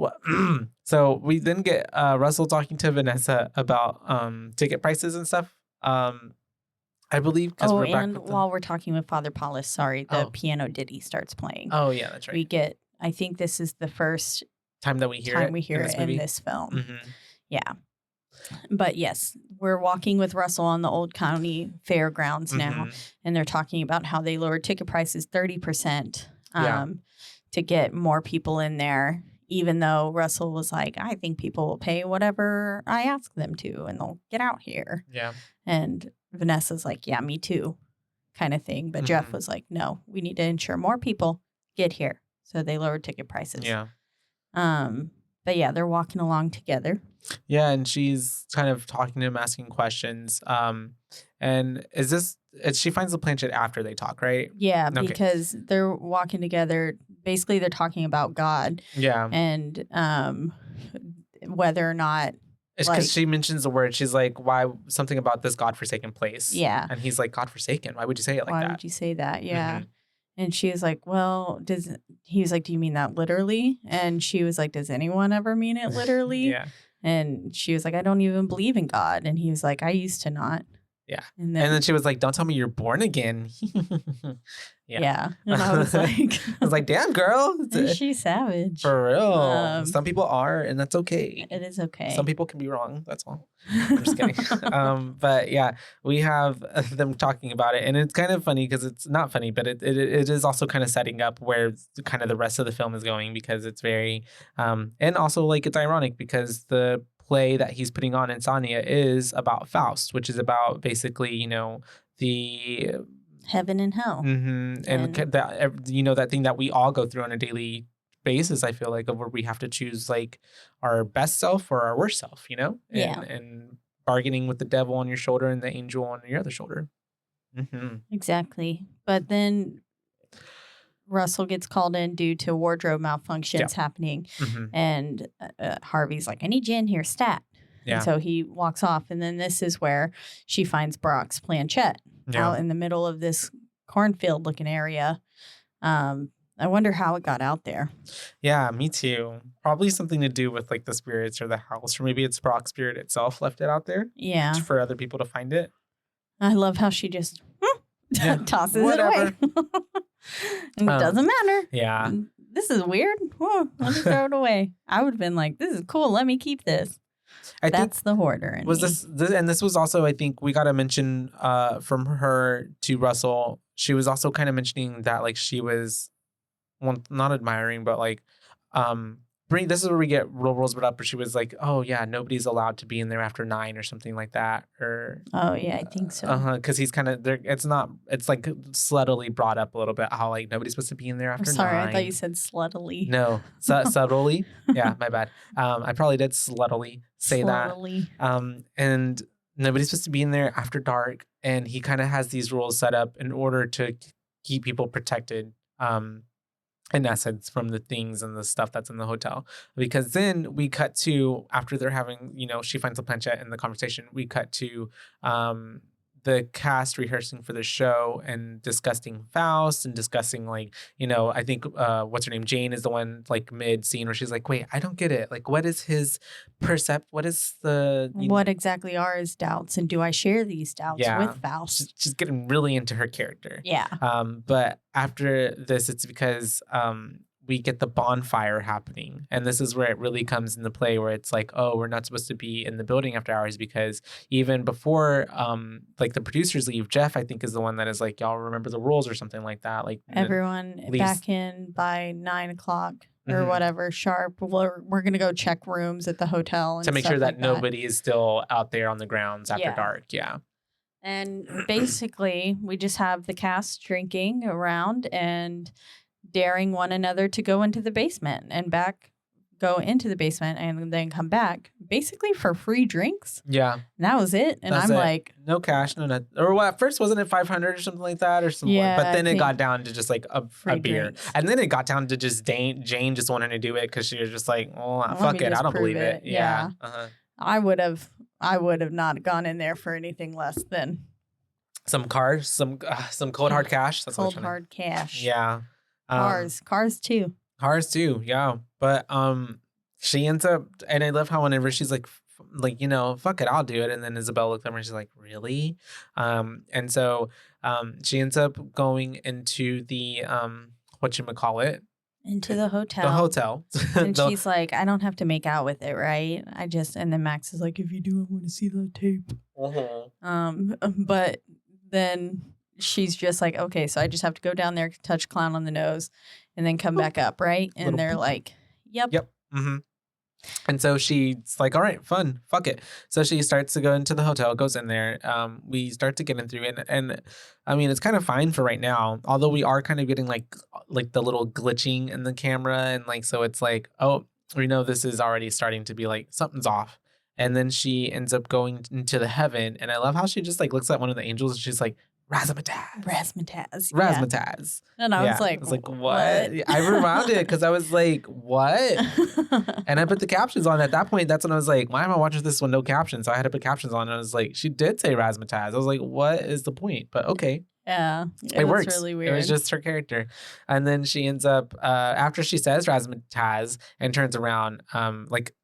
so we then get Russell talking to Vanessa about ticket prices and stuff. I believe because we're back and with while we're talking with Father Paulus, sorry, the Oh. piano ditty starts playing. Oh yeah, that's right. We get, I think this is the first time that we hear time it we hear this it in movie. this film. Mhm. Yeah. But yes, we're walking with Russell on the Old County Fairgrounds now, Mhm. and they're talking about how they lowered ticket prices 30% Yeah. to get more people in there, even though Russell was like, I think people will pay whatever I ask them to, and they'll get out here. Yeah. And Vanessa's like, yeah, me too, kind of thing. But Jeff Mhm. was like, no, we need to ensure more people get here. So they lowered ticket prices. Yeah. But yeah, they're walking along together. Yeah, and she's kind of talking to him, asking questions. And she finds the planchette after they talk, right? Yeah, Okay. because they're walking together. Basically, they're talking about God Yeah. and whether or not. It's because like- she mentions the word. She's like, why something about this godforsaken place. Yeah. And he's like, godforsaken? Why would you say it like Why that? would you say that? Yeah. Mhm. And she was like, well, he was like, do you mean that literally? And she was like, does anyone ever mean it literally? Yeah. And she was like, I don't even believe in God. And he was like, I used to not. Yeah. And And then she was like, don't tell me you're born again. yeah. And I was like, I was like, damn, girl. she's savage. For real. Some people are, and that's okay. It is okay. Some people can be wrong. That's all. I'm just kidding. But yeah, we have them talking about it. And it's kind of funny because it's not funny, but it is also kind of setting up where kind of the rest of the film is going, because it's very, and also like it's ironic because the play that he's putting on, Insomnia, is about Faust, which is about basically, the heaven and hell. and that, that thing that we all go through on a daily basis, I feel like, of where we have to choose like our best self or our worst self, and bargaining with the devil on your shoulder and the angel on your other shoulder. Mm-hmm. Exactly. But then Russell gets called in due to wardrobe malfunctions happening. Mm-hmm. And Harvey's like, I need you in here, stat. Yeah. And so he walks off. And then this is where she finds Brock's planchette out in the middle of this cornfield looking area. I wonder how it got out there. Yeah, me too. Probably something to do with like the spirits or the house, or maybe it's Brock's spirit itself left it out there. Yeah. For other people to find it. I love how she just tosses Whatever. it away. It doesn't matter. Yeah. This is weird. Oh, let me throw it away. I would have been like, this is cool. Let me keep this. That's the hoarder in me. This was also, I think we got to mention from her to Russell, she was also kind of mentioning that like she was, well, not admiring, but like this is where we get real rules brought up, where she was like, oh yeah, nobody's allowed to be in there after 9 or something like that, or oh yeah, I think so. Because he's kind of there. It's like subtly brought up a little bit how like nobody's supposed to be in there after 9. Sorry, I thought you said sluttily. No, subtly. Yeah, my bad. I probably did sluttily say Sluttily. that. And nobody's supposed to be in there after dark, and he kind of has these rules set up in order to keep people protected. In essence, from the things and the stuff that's in the hotel. Because then we cut to, after they're having, she finds the planchette in the conversation, we cut to the cast rehearsing for the show and discussing Faust and discussing like, I think what's her name? Jane is the one like mid scene where she's like, wait, I don't get it. Like, what is his what is the... What exactly are his doubts? And do I share these doubts with Faust? She's getting really into her character. Yeah. But after this, it's because we get the bonfire happening. And this is where it really comes into play, where it's like, oh, we're not supposed to be in the building after hours, because even before like the producers leave, Jeff, I think, is the one that is like, y'all remember the rules or something like that. Like everyone back in by 9 o'clock or whatever sharp. We're going to go check rooms at the hotel and to make sure that like nobody is still out there on the grounds after dark. Yeah. And basically, we just have the cast drinking around and daring one another to go into the basement and go into the basement and then come back basically for free drinks. Yeah. And that was it. And I'm like, no cash, no nothing. Or what? At first, wasn't it 500 or something like that or something? Yeah, but then it got down to just like a beer. Drinks. And then it got down to just Jane just wanting to do it because she was just like, oh, fuck it. I don't believe it. Yeah. Uh-huh. I would have not gone in there for anything less than some cars, some cold hard cash. That's cold hard cash. Yeah. Cars too. Yeah. But she ends up, and I love how whenever she's like, you know, fuck it, I'll do it. And then Isabel looks at her and she's like, really? And so she ends up going into the whatchamacallit? Into the hotel. The hotel. And she's like, I don't have to make out with it, right? And then Max is like, if you do, I want to see the tape. But then she's just like, okay, so I just have to go down there, touch Clown on the nose, and then come back up, right? And they're like, yep. Mm-hmm. And so she's like, all right, fun, fuck it. So she starts to go into the hotel, goes in there. We start to get in through it. And I mean, it's kind of fine for right now, although we are kind of getting like the little glitching in the camera. And like, so it's like, oh, we know this is already starting to be like, something's off. And then she ends up going into the heaven. And I love how she just like looks at one of the angels and she's like, Razzmatazz. And I was like, what? I rewound it because I was like, what? And I put the captions on. At that point, that's when I was like, why am I watching this with no captions? So I had to put captions on. And I was like, she did say Razzmatazz. I was like, what is the point? But okay. Yeah. It works. Really weird. It was just her character. And then she ends up, after she says Razzmatazz and turns around, like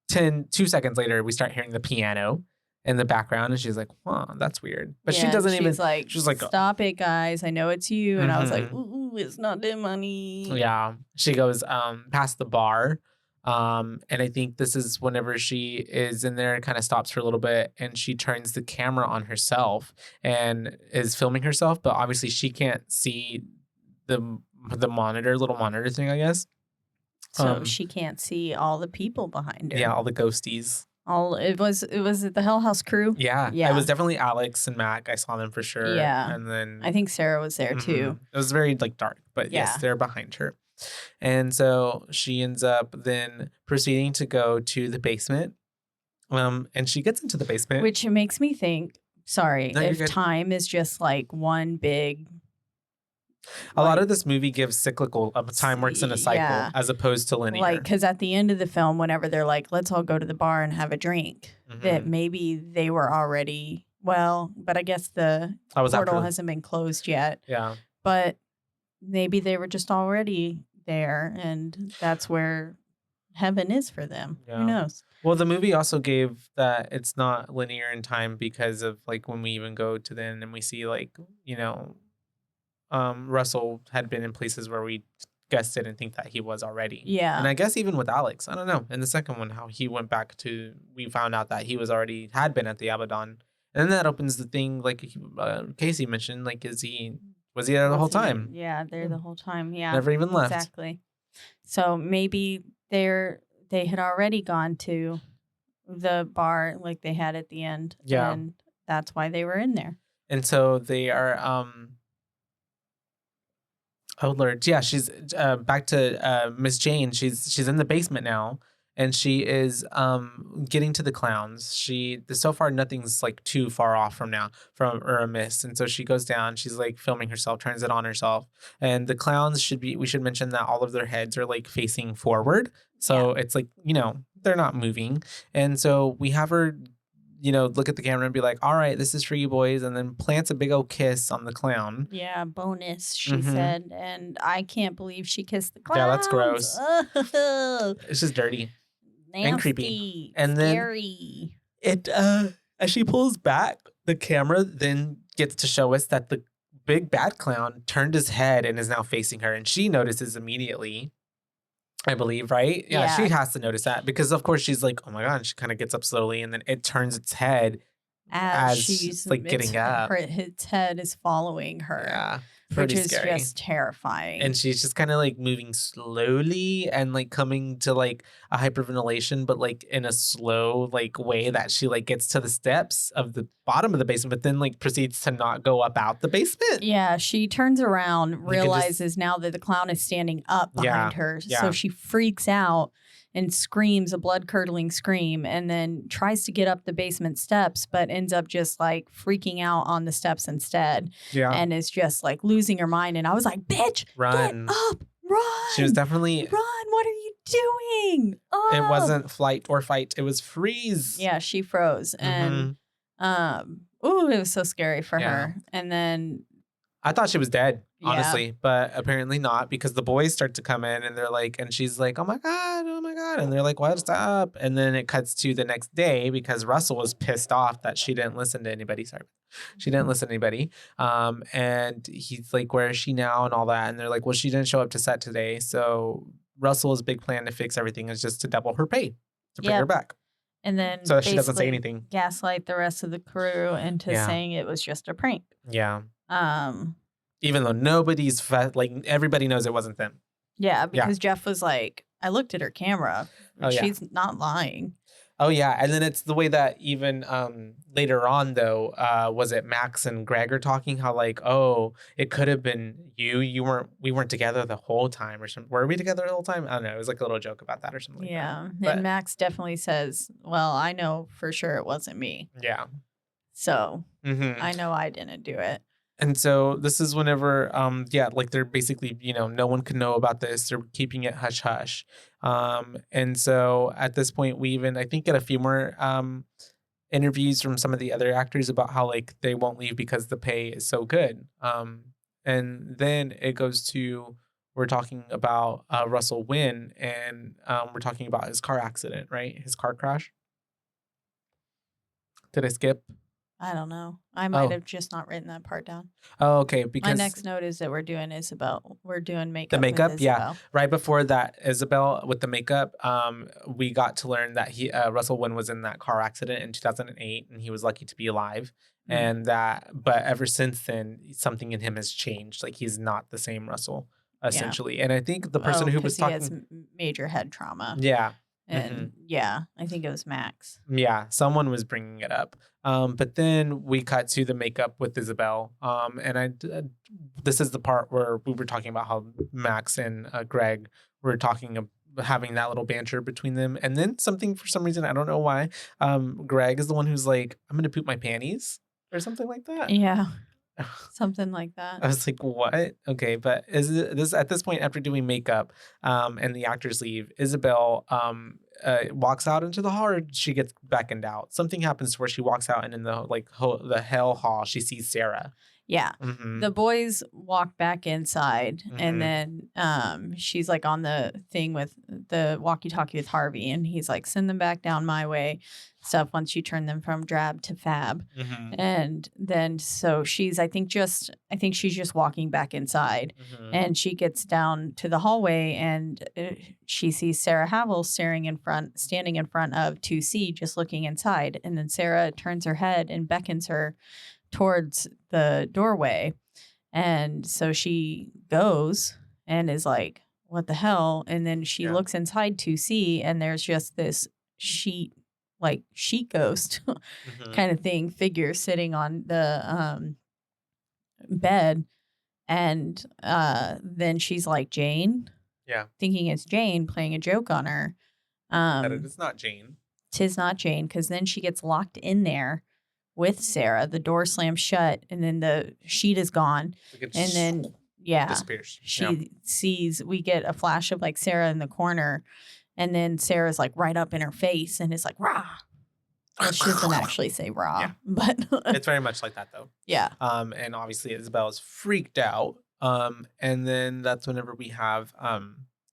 2 seconds later, we start hearing the piano in the background, and she's like, "Wow, that's weird." But she doesn't even. She's like, "Stop it, guys! I know it's you." And I was like, "Ooh, it's not the money." Yeah, she goes past the bar, and I think this is whenever she is in there, kind of stops for a little bit, and she turns the camera on herself and is filming herself, but obviously she can't see the little monitor thing, I guess. So she can't see all the people behind her. Yeah, all the ghosties. It was the Hell House crew. Yeah. It was definitely Alex and Mac. I saw them for sure. Yeah. And then I think Sarah was there too. It was very like dark, but yes, they're behind her. And so she ends up then proceeding to go to the basement. And she gets into the basement, which makes me think, if time is just like one big. A lot of this movie gives cyclical. Time works in a cycle as opposed to linear. Like, because at the end of the film, whenever they're like, let's all go to the bar and have a drink, that maybe they were already, but I guess the portal hasn't been closed yet. Yeah. But maybe they were just already there, and that's where heaven is for them. Yeah. Who knows? Well, the movie also gave that it's not linear in time because of like when we even go to the end and we see like, you know, Russell had been in places where we guessed it and think that he was already. Yeah. And I guess even with Alex, I don't know. In the second one, how he went back to, we found out that he had been at the Abaddon. And then that opens the thing, like Casey mentioned, like, was he there the whole time? Yeah, there the whole time. Yeah. Never even left. Exactly. So maybe they had already gone to the bar like they had at the end. Yeah. And that's why they were in there. And so they are, oh Lord, yeah, she's back to Miss Jane. She's in the basement now, and she is getting to the clowns. So far nothing's like too far off from a miss, and so she goes down. She's like filming herself, turns it on herself, and the clowns we should mention that all of their heads are like facing forward, so it's like, you know, they're not moving, and so we have her, you know, look at the camera and be like, all right, this is for you boys. And then plants a big old kiss on the clown. Yeah, bonus, she said. And I can't believe she kissed the clown. Yeah, that's gross. It's just dirty. Nasty, and creepy. And scary. Then as she pulls back, the camera then gets to show us that the big bad clown turned his head and is now facing her. And she notices immediately. I believe, right? Yeah, she Yeah. has to notice that because, of course, she's like, oh my God. And she kind of gets up slowly and then it turns its head as she's like getting up. its head is following her. Yeah. Which Pretty is scary. just terrifying. And she's just kind of like moving slowly and like coming to like a hyperventilation, but like in a slow like way that she like gets to the steps of the bottom of the basement, but then like proceeds to not go up out the basement. Yeah, she turns around, can realizes now that the clown is standing up behind her. yeah. So she freaks out and screams a blood-curdling scream and then tries to get up the basement steps, but ends up just like freaking out on the steps instead. Yeah. And is just like losing her mind. And I was like, bitch, Run. get up, run. She was definitely, Run, what are you doing? it Oh. wasn't flight or fight. It was freeze. Yeah, she froze. And it was so scary for her. And then I thought she was dead, Yeah. honestly, but apparently not because the boys start to come in and they're like, and she's like, oh my God. And they're like, what's up? And then it cuts to the next day because Russell was pissed off that she didn't listen to anybody. Sorry. She didn't listen to anybody. And he's like, where is she now? And all that. And they're like, well, she didn't show up to set today. So Russell's big plan to fix everything is just to double her pay to bring her back. And then So that she doesn't say basically anything. gaslight the rest of the crew into saying it was just a prank. Yeah. Um, Even though nobody's like everybody knows it wasn't them. yeah, because Jeff was like, I looked at her camera. Oh, yeah. She's not lying. Oh yeah, and then it's the way that even later on though, was it Max and Greg are talking how like, oh, it could have been we weren't together the whole time or something. Were we together the whole time? I don't know. It was like a little joke about that or something. Like Yeah, that. and Max definitely says, well, I know for sure it wasn't me. Yeah. So Mm-hmm. I know I didn't do it. And so this is whenever, like they're basically, no one can know about this. They're keeping it hush hush. And so at this point, we even, I think, get a few more interviews from some of the other actors about how like they won't leave because the pay is so good. And then it goes to, we're talking about Russell Wynn and we're talking about his car accident, right? His car crash. Did I skip? I don't know. I might have just not written that part down. Oh, okay. Because my next note is that we're doing Isabel. We're doing makeup. The makeup, with yeah. Isabel. Right before that, Isabel with the makeup, we got to learn that Russell Wynn was in that car accident in 2008, and he was lucky to be alive. Mm-hmm. And but ever since then, something in him has changed. Like he's not the same Russell, essentially. Yeah. And I think the person who was talking, he has major head trauma. Yeah. And yeah, I think it was Max. Yeah, someone was bringing it up. But then we cut to the makeup with Isabel. And this is the part where we were talking about how Max and Greg were having that little banter between them. And then something, for some reason, I don't know why, Greg is the one who's like, I'm going to poop my panties or something like that. Yeah. Something like that. I was like, what? Okay, but this at this point, after doing makeup and the actors leave, Isabel walks out into the hall, or she gets beckoned out. Something happens to where she walks out, and in the hell hall, she sees Sarah. Yeah. Mm-hmm. The boys walk back inside, Mm-hmm. and then she's like on the thing with the walkie-talkie with Harvey, and he's like, send them back down my way. Stuff once you turn them from drab to fab. Mm-hmm. And then so she's I think she's just walking back inside, Mm-hmm. and she gets down to the hallway, and she sees Sarah Havel standing in front of 2C, just looking inside. And then Sarah turns her head and beckons her towards the doorway. And so she goes and is like, what the hell? And then she looks inside 2C, and there's just this sheet ghost Mm-hmm. kind of thing, figure sitting on the bed. And then she's like, Jane? Yeah. Thinking it's Jane, playing a joke on her. But it is not Jane. 'Tis not Jane, because then she gets locked in there with Sarah. The door slams shut, and then the sheet is gone. And then, disappears. we get a flash of like Sarah in the corner, and then Sarah's like right up in her face and is like, rah. Well, she doesn't actually say rah, but it's very much like that though. Yeah. And obviously Isabel is freaked out. And then that's whenever we have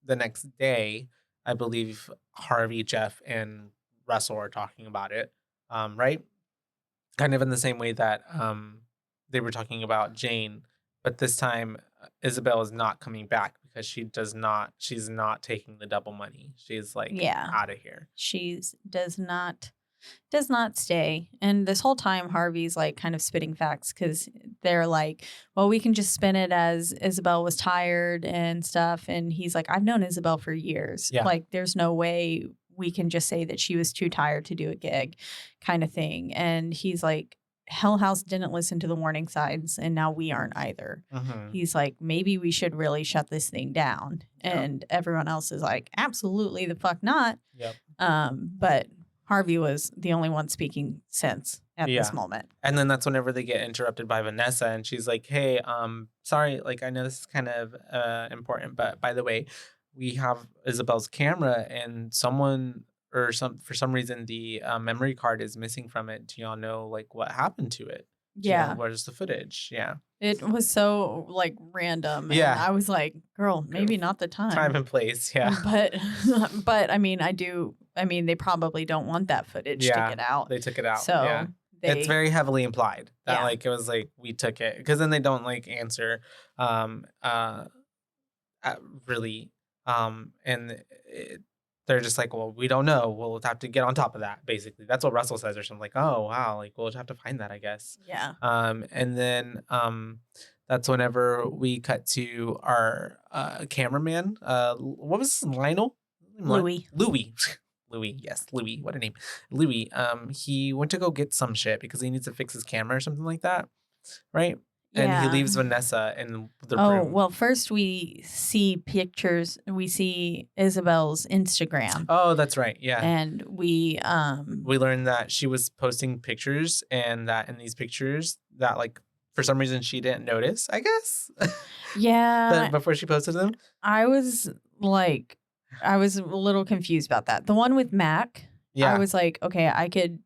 the next day, I believe Harvey, Jeff, and Russell are talking about it. Right? Kind of in the same way that they were talking about Jane, but this time Isabel is not coming back because she's not taking the double money. She's like out of here. She's does not stay. And this whole time Harvey's like kind of spitting facts because they're like, well, we can just spin it as Isabel was tired and stuff. And he's like, I've known Isabel for years. Yeah. Like there's no way we can just say that she was too tired to do a gig kind of thing. And he's like, Hell House didn't listen to the warning signs and now we aren't either. He's like, maybe we should really shut this thing down. And everyone else is like, absolutely the fuck not. Yep. But Harvey was the only one speaking sense at this moment. And then that's whenever they get interrupted by Vanessa and she's like, hey, sorry, like I know this is kind of important, but by the way, we have Isabel's camera and for some reason the memory card is missing from it. Do y'all know like what happened to it? Yeah. Where's the footage? Yeah. It was so like random. Yeah. And I was like, girl, maybe not the time. Time and place. Yeah. But I mean, they probably don't want that footage to get out. They took it out. So it's very heavily implied that like it was like we took it because then they don't like answer really they're just like, well, we don't know. We'll have to get on top of that. Basically, that's what Russell says or something like, oh wow, like we'll just have to find that, I guess. Yeah. And then that's whenever we cut to our cameraman. What was his name? Lionel? Louis. Louis, yes, Louis. What a name. Louis. He went to go get some shit because he needs to fix his camera or something like that, right? And he leaves Vanessa in the room. Oh, well, first we see pictures. We see Isabel's Instagram. Oh, that's right. Yeah. And we learned that she was posting pictures and that in these pictures that like for some reason she didn't notice, I guess. Yeah. Before she posted them. I was a little confused about that. The one with Mac. Yeah. I was like, okay, I could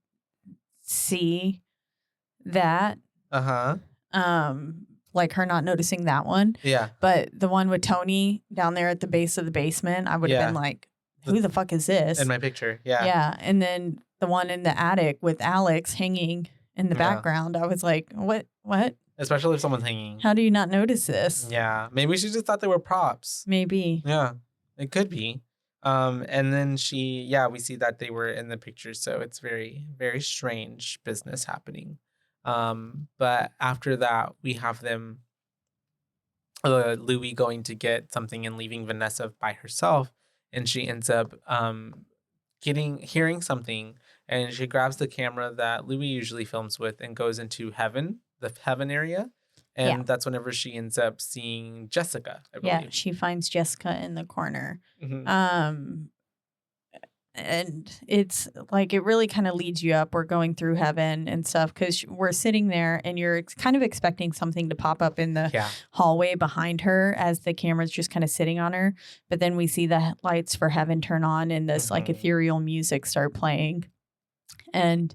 see that. Like her not noticing that one. Yeah. But the one with Tony down there at the base of the basement, I would have been like, who the fuck is this? In my picture. Yeah. Yeah. And then the one in the attic with Alex hanging in the background, I was like, what? Especially if someone's hanging. How do you not notice this? Yeah. Maybe she just thought they were props. Maybe. Yeah. It could be. And then we see that they were in the picture. So it's very, very strange business happening. But after that, we have them, Louis going to get something and leaving Vanessa by herself. And she ends up hearing something. And she grabs the camera that Louis usually films with and goes into the heaven area. And that's whenever she ends up seeing Jessica, I believe. Yeah, she finds Jessica in the corner. And it's like it really kind of leads you up. We're going through heaven and stuff because we're sitting there and you're kind of expecting something to pop up in the hallway behind her as the camera's just kind of sitting on her. But then we see the lights for heaven turn on and this like ethereal music start playing. And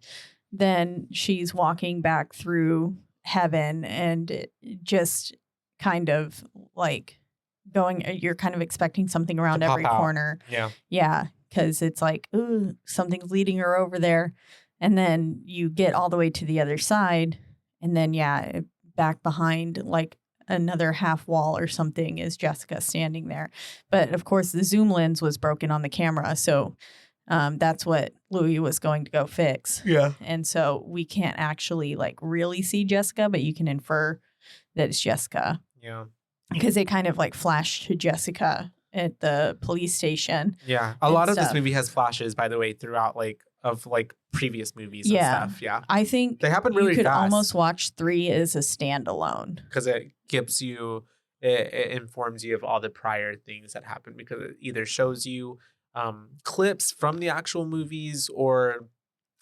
then she's walking back through heaven and it just kind of like you're kind of expecting something around every corner. Yeah. Yeah. Because it's like, ooh, something's leading her over there. And then you get all the way to the other side. And then, back behind like another half wall or something is Jessica standing there. But of course, the zoom lens was broken on the camera. So that's what Louis was going to go fix. Yeah. And so we can't actually like really see Jessica, but you can infer that it's Jessica. Yeah. Because they kind of like flashed to Jessica at the police station. Yeah. A lot of this movie has flashes, by the way, throughout of previous movies and stuff. Yeah. I think they happen really fast. You could fast. almost watch 3 as a standalone. Because it gives you, it informs you of all the prior things that happened because it either shows you clips from the actual movies or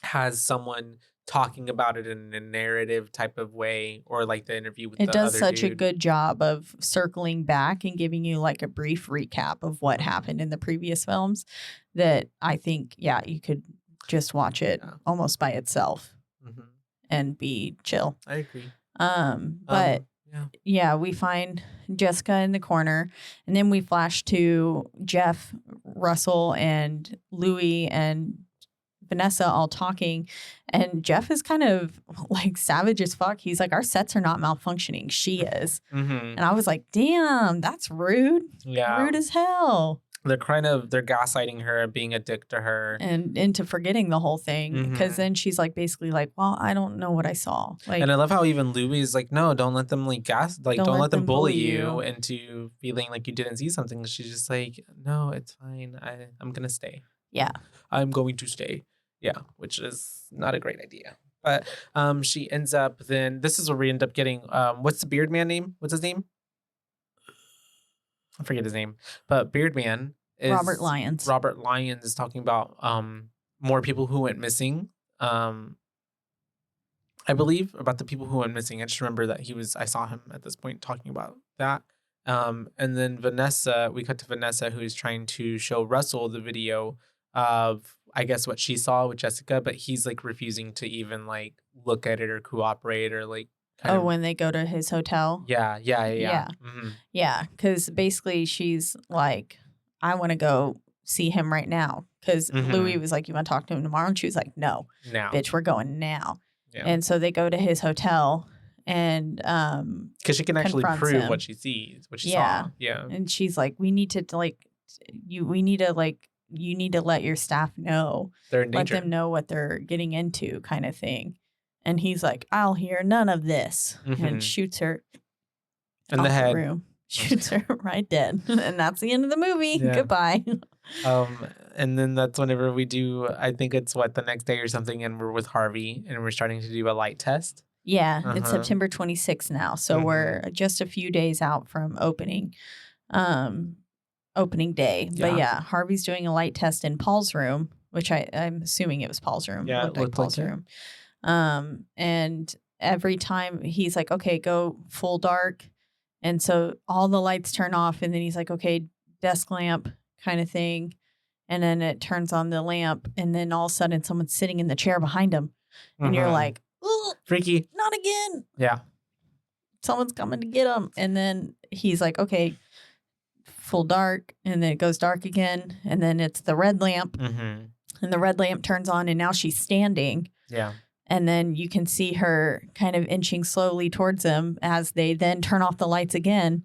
has someone talking about it in a narrative type of way or like the interview with the other dude. It does such a good job of circling back and giving you like a brief recap of what happened in the previous films that I think, you could just watch it almost by itself and be chill. I agree. But we find Jessica in the corner and then we flash to Jeff, Russell, and Louis and Vanessa all talking, and Jeff is kind of like savage as fuck. He's like, our sets are not malfunctioning. She is. And I was like, damn, that's rude. Yeah. Rude as hell. They're gaslighting her, being a dick to her. And into forgetting the whole thing. Because then she's like, basically like, well, I don't know what I saw. Like, and I love how even Louis is like, no, don't let them like don't let them bully you into feeling like you didn't see something. She's just like, no, it's fine. I'm going to stay. Yeah. I'm going to stay. Yeah. Which is not a great idea. But she ends up then, this is where we end up getting, what's the beard man name? What's his name? I forget his name, but Beardman is Robert Lyons. Robert Lyons is talking about more people who went missing. I believe about the people who went missing. I just remember that I saw him at this point talking about that. And then Vanessa, we cut to Vanessa, who is trying to show Russell the video of, I guess, what she saw with Jessica, but he's like refusing to even like look at it or cooperate or like. When they go to his hotel? Yeah. Mm-hmm. Yeah, because basically she's like, I want to go see him right now. Because Louis was like, you want to talk to him tomorrow? And she was like, no. Now. Bitch, we're going now. Yeah. And so they go to his hotel and because she can actually prove what she sees, what she saw. Yeah. And she's like, you need to let your staff know. They're in danger. Let them know what they're getting into, kind of thing. And he's like, I'll hear none of this. And shoots her in the head. Room. Shoots her right dead. And that's the end of the movie. Yeah. Goodbye. And then that's whenever we do, I think it's the next day or something, and we're with Harvey and we're starting to do a light test. Yeah. It's September 26th now. So we're just a few days out from opening day. Yeah. But yeah, Harvey's doing a light test in Paul's room, which I'm assuming it was Paul's room. Yeah, it looked like Paul's room. And every time he's like, okay, go full dark. And so all the lights turn off. And then he's like, okay, desk lamp kind of thing. And then it turns on the lamp. And then all of a sudden someone's sitting in the chair behind him. And you're like, oh, freaky. Not again. Yeah. Someone's coming to get him. And then he's like, okay, full dark. And then it goes dark again. And then it's the red lamp. And the red lamp turns on. And now she's standing. Yeah. And then you can see her kind of inching slowly towards him as they then turn off the lights again.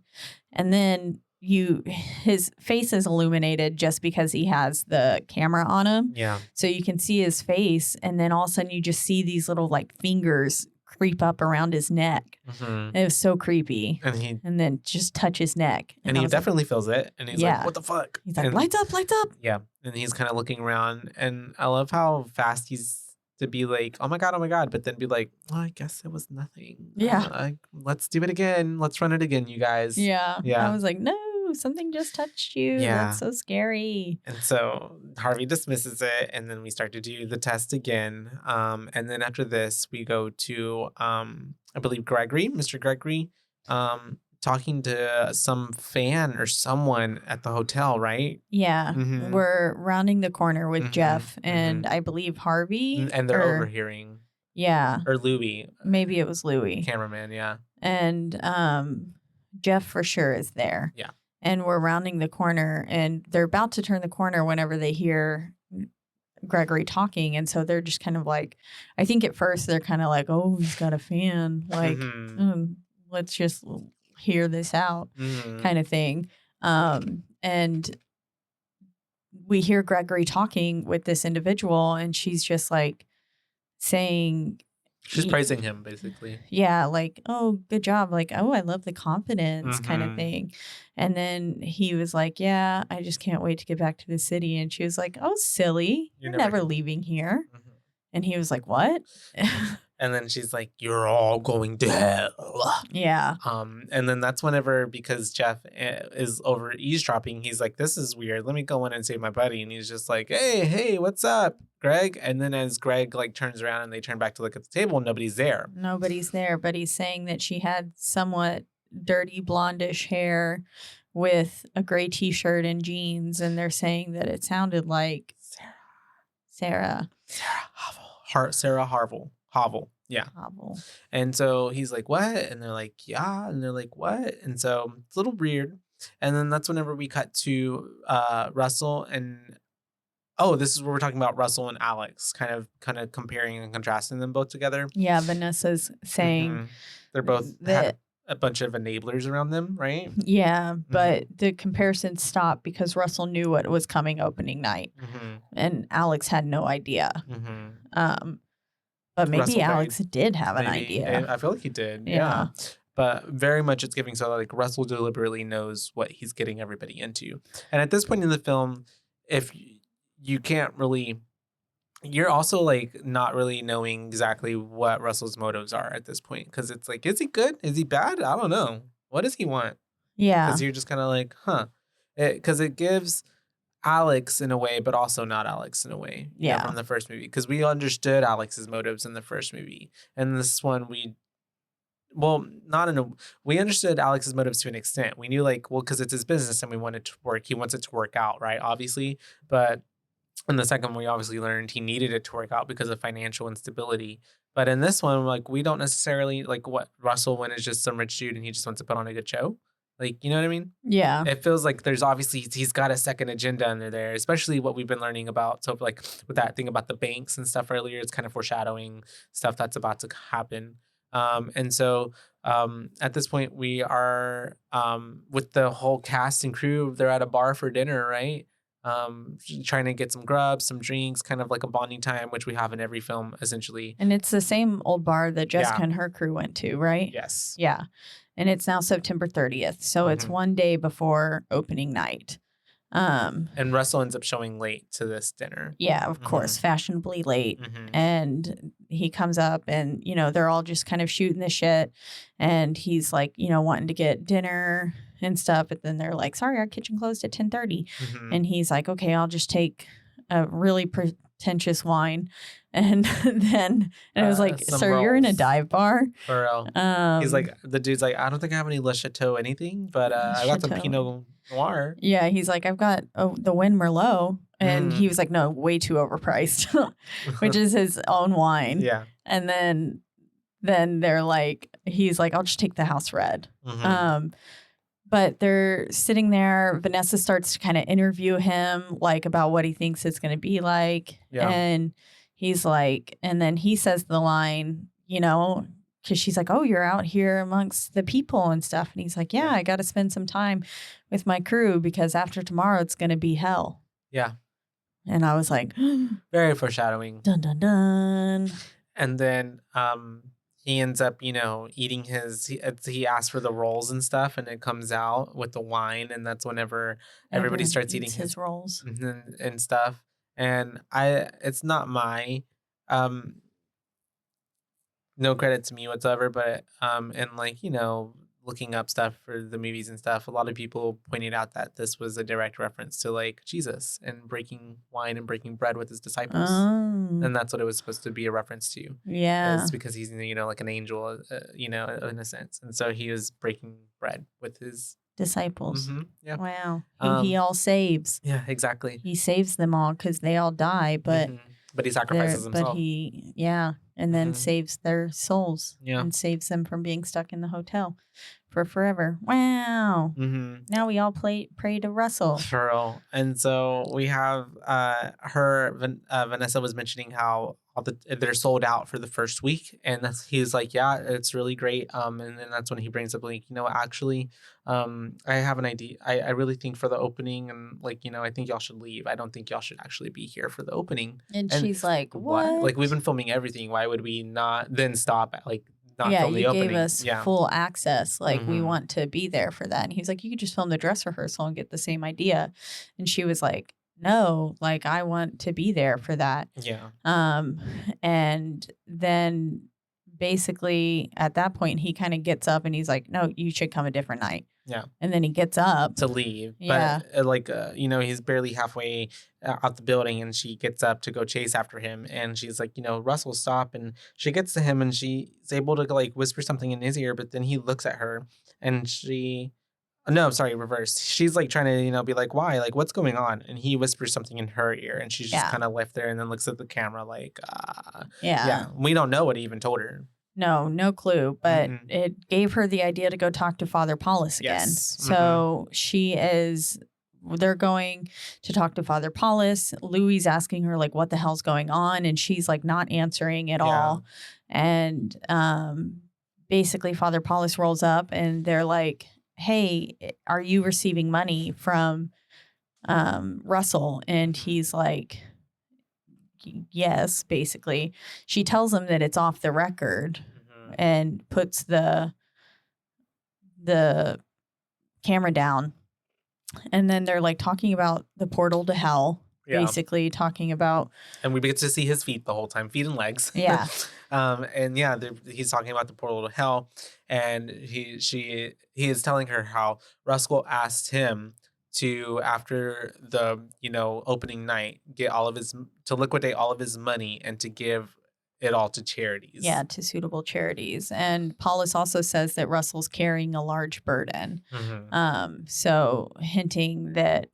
And then his face is illuminated just because he has the camera on him. Yeah. So you can see his face. And then all of a sudden you just see these little like fingers creep up around his neck. It was so creepy. And then just touch his neck. And he definitely feels it. And he's like, what the fuck? He's like, lights up, lights up. Yeah. And he's kind of looking around. And I love how fast he's to be like, oh my God, but then be like, well, I guess it was nothing. Yeah. Let's do it again. Let's run it again, you guys. Yeah. I was like, no, something just touched you. Yeah. That's so scary. And so Harvey dismisses it, and then we start to do the test again. And then after this, we go to, I believe, Mr. Gregory, talking to some fan or someone at the hotel, right? Yeah. We're rounding the corner with Jeff and I believe Harvey. And they're overhearing. Yeah. Or Louis. Maybe it was Louis. Cameraman, yeah. And Jeff for sure is there. Yeah. And we're rounding the corner and they're about to turn the corner whenever they hear Gregory talking. And so they're just kind of like, I think at first they're kind of like, oh, he's got a fan. Like, let's just hear this out kind of thing. And we hear Gregory talking with this individual and she's just like saying, she's praising him basically. Yeah. Like, oh, good job. Like, oh, I love the confidence kind of thing. And then he was like, yeah, I just can't wait to get back to the city. And she was like, oh, silly. You're never leaving here. And he was like, what? And then she's like, you're all going to hell. Yeah. And then that's whenever, because Jeff is over eavesdropping, he's like, this is weird. Let me go in and save my buddy. And he's just like, hey, what's up, Greg? And then as Greg like turns around and they turn back to look at the table, nobody's there. Nobody's there. But he's saying that she had somewhat dirty blondish hair with a gray t-shirt and jeans. And they're saying that it sounded like Sarah Havel. Yeah. Havel. And so he's like, what? And they're like, yeah. And they're like, what? And so it's a little weird. And then that's whenever we cut to Russell and Oh, this is where we're talking about Russell and Alex, kind of comparing and contrasting them both together. Yeah, Vanessa's saying they're both that had a bunch of enablers around them, right? Yeah, but the comparison stopped because Russell knew what was coming opening night, and Alex had no idea. But maybe Russell Alex did have an maybe. idea. I feel like he did. Yeah. But very much it's giving so like Russell deliberately knows what he's getting everybody into. And at this point in the film, if you can't really, you're also like not really knowing exactly what Russell's motives are at this point. Because it's like, is he good? Is he bad? I don't know. What does he want? Yeah. Because you're just kind of like, huh. Because it gives Alex in a way, but also not Alex in a way. Yeah. From the first movie. Because we understood Alex's motives in the first movie. And this one, we understood Alex's motives to an extent. We knew like, well, because it's his business and we want it to work. He wants it to work out, right? Obviously. But in the second one, we obviously learned he needed it to work out because of financial instability. But in this one, like, we don't necessarily like what Russell Wynn is just some rich dude and he just wants to put on a good show. Like, you know what I mean? Yeah. It feels like there's obviously, he's got a second agenda under there, especially what we've been learning about. So like with that thing about the banks and stuff earlier, it's kind of foreshadowing stuff that's about to happen. And so at this point, we are with the whole cast and crew. They're at a bar for dinner, right? Trying to get some grubs, some drinks, kind of like a bonding time, which we have in every film, essentially. And it's the same old bar that Jessica and her crew went to, right? Yes. Yeah. And it's now September 30th. So it's one day before opening night. And Russell ends up showing late to this dinner. Yeah, of course, fashionably late. And he comes up and, you know, they're all just kind of shooting the shit. And he's like, you know, wanting to get dinner and stuff. But then they're like, sorry, our kitchen closed at 10:30. And he's like, okay, I'll just take a really pretentious wine. And then it was like, sir, rolls. you're in a dive bar. For real. He's like, the dude's like, I don't think I have any Le Chateau anything, but I got some Pinot Noir. Yeah, he's like, I've got the Wynn Merlot. And he was like, no, way too overpriced, which is his own wine. Yeah. And then they're like, he's like, I'll just take the house red. But they're sitting there. Vanessa starts to kind of interview him, like, about what he thinks it's going to be like. Yeah. And he's like, and then he says the line, you know, because she's like, oh, you're out here amongst the people and stuff. And he's like, yeah, I got to spend some time with my crew because after tomorrow it's going to be hell. Yeah. And I was like, very foreshadowing. Dun, dun, dun. And then he ends up, you know, eating he asks for the rolls and stuff, and it comes out with the wine, and that's whenever everybody starts eating his rolls and stuff. And it's not my no credit to me whatsoever, but and like, you know, looking up stuff for the movies and stuff, a lot of people pointed out that this was a direct reference to like Jesus and breaking wine and breaking bread with his disciples. And that's what it was supposed to be a reference to. Yeah. It's because he's, you know, like an angel, you know, in a sense. And so he was breaking bread with his disciples. Yeah. Wow. Who he all saves. Yeah, exactly. He saves them all because they all die, but he sacrifices himself. But he, and then saves their souls. Yeah. And saves them from being stuck in the hotel for forever. Wow. Now we all pray to Russell. For real. And so we have Vanessa was mentioning how they're sold out for the first week, and he's like, yeah, it's really great. And then that's when he brings up like, you know, actually, I have an idea. I really think for the opening, and like, you know, I think y'all should leave. I don't think y'all should actually be here for the opening. And she's like, what? Like, we've been filming everything. Why would we not then stop at like not film the you opening? gave us full access. Like, we want to be there for that. And he was like, you could just film the dress rehearsal and get the same idea. And she was like, no, like, I want to be there for that. Yeah. And then basically at that point, he kind of gets up and he's like, no, you should come a different night. Yeah. And then he gets up to leave. Yeah. But you know, he's barely halfway out the building, and she gets up to go chase after him. And she's like, you know, Russell, stop. And she gets to him and she's able to like whisper something in his ear, but then he looks at her and reverse. She's like trying to, you know, be like, why? Like, what's going on? And he whispers something in her ear, and she's just kind of left there and then looks at the camera like, yeah. We don't know what he even told her. No clue, but it gave her the idea to go talk to Father Paulus again. Yes. So she is they're going to talk to Father Paulus. Louie's asking her, like, what the hell's going on? And she's, like, not answering at all. And basically Father Paulus rolls up and they're like, hey, are you receiving money from Russell? And he's like, yes, basically. She tells him that it's off the record and puts the camera down. And then they're like talking about the portal to hell, basically talking about. And we get to see his feet the whole time, feet and legs. Yeah. And yeah, he's talking about the portal to hell. And he is telling her how Russell asked him to, after the, opening night, to liquidate all of his money and to give it all to charities. Yeah, to suitable charities. And Paulus also says that Russell's carrying a large burden. So hinting that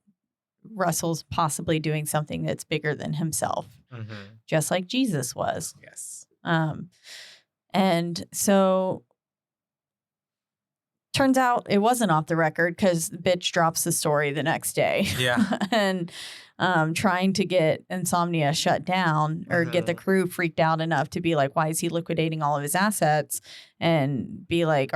Russell's possibly doing something that's bigger than himself, just like Jesus was. Yes. And so turns out it wasn't off the record because the bitch drops the story the next day. Yeah. And trying to get Insomnia shut down or get the crew freaked out enough to be like, why is he liquidating all of his assets? And be like,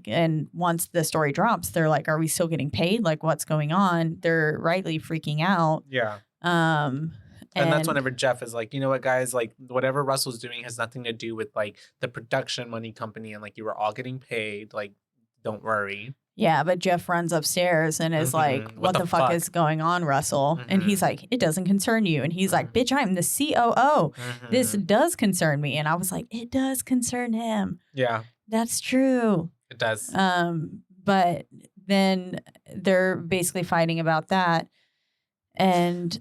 and once the story drops, they're like, are we still getting paid? Like, what's going on? They're rightly freaking out. Yeah. And that's whenever Jeff is like, you know what, guys, like whatever Russell's doing has nothing to do with like the production money company and like you were all getting paid. Like, don't worry. Yeah, but Jeff runs upstairs and is like, what the fuck is going on, Russell? And he's like, it doesn't concern you. And he's like, bitch, I'm the COO. This does concern me. And I was like, it does concern him. Yeah. That's true. It does. But then they're basically fighting about that. And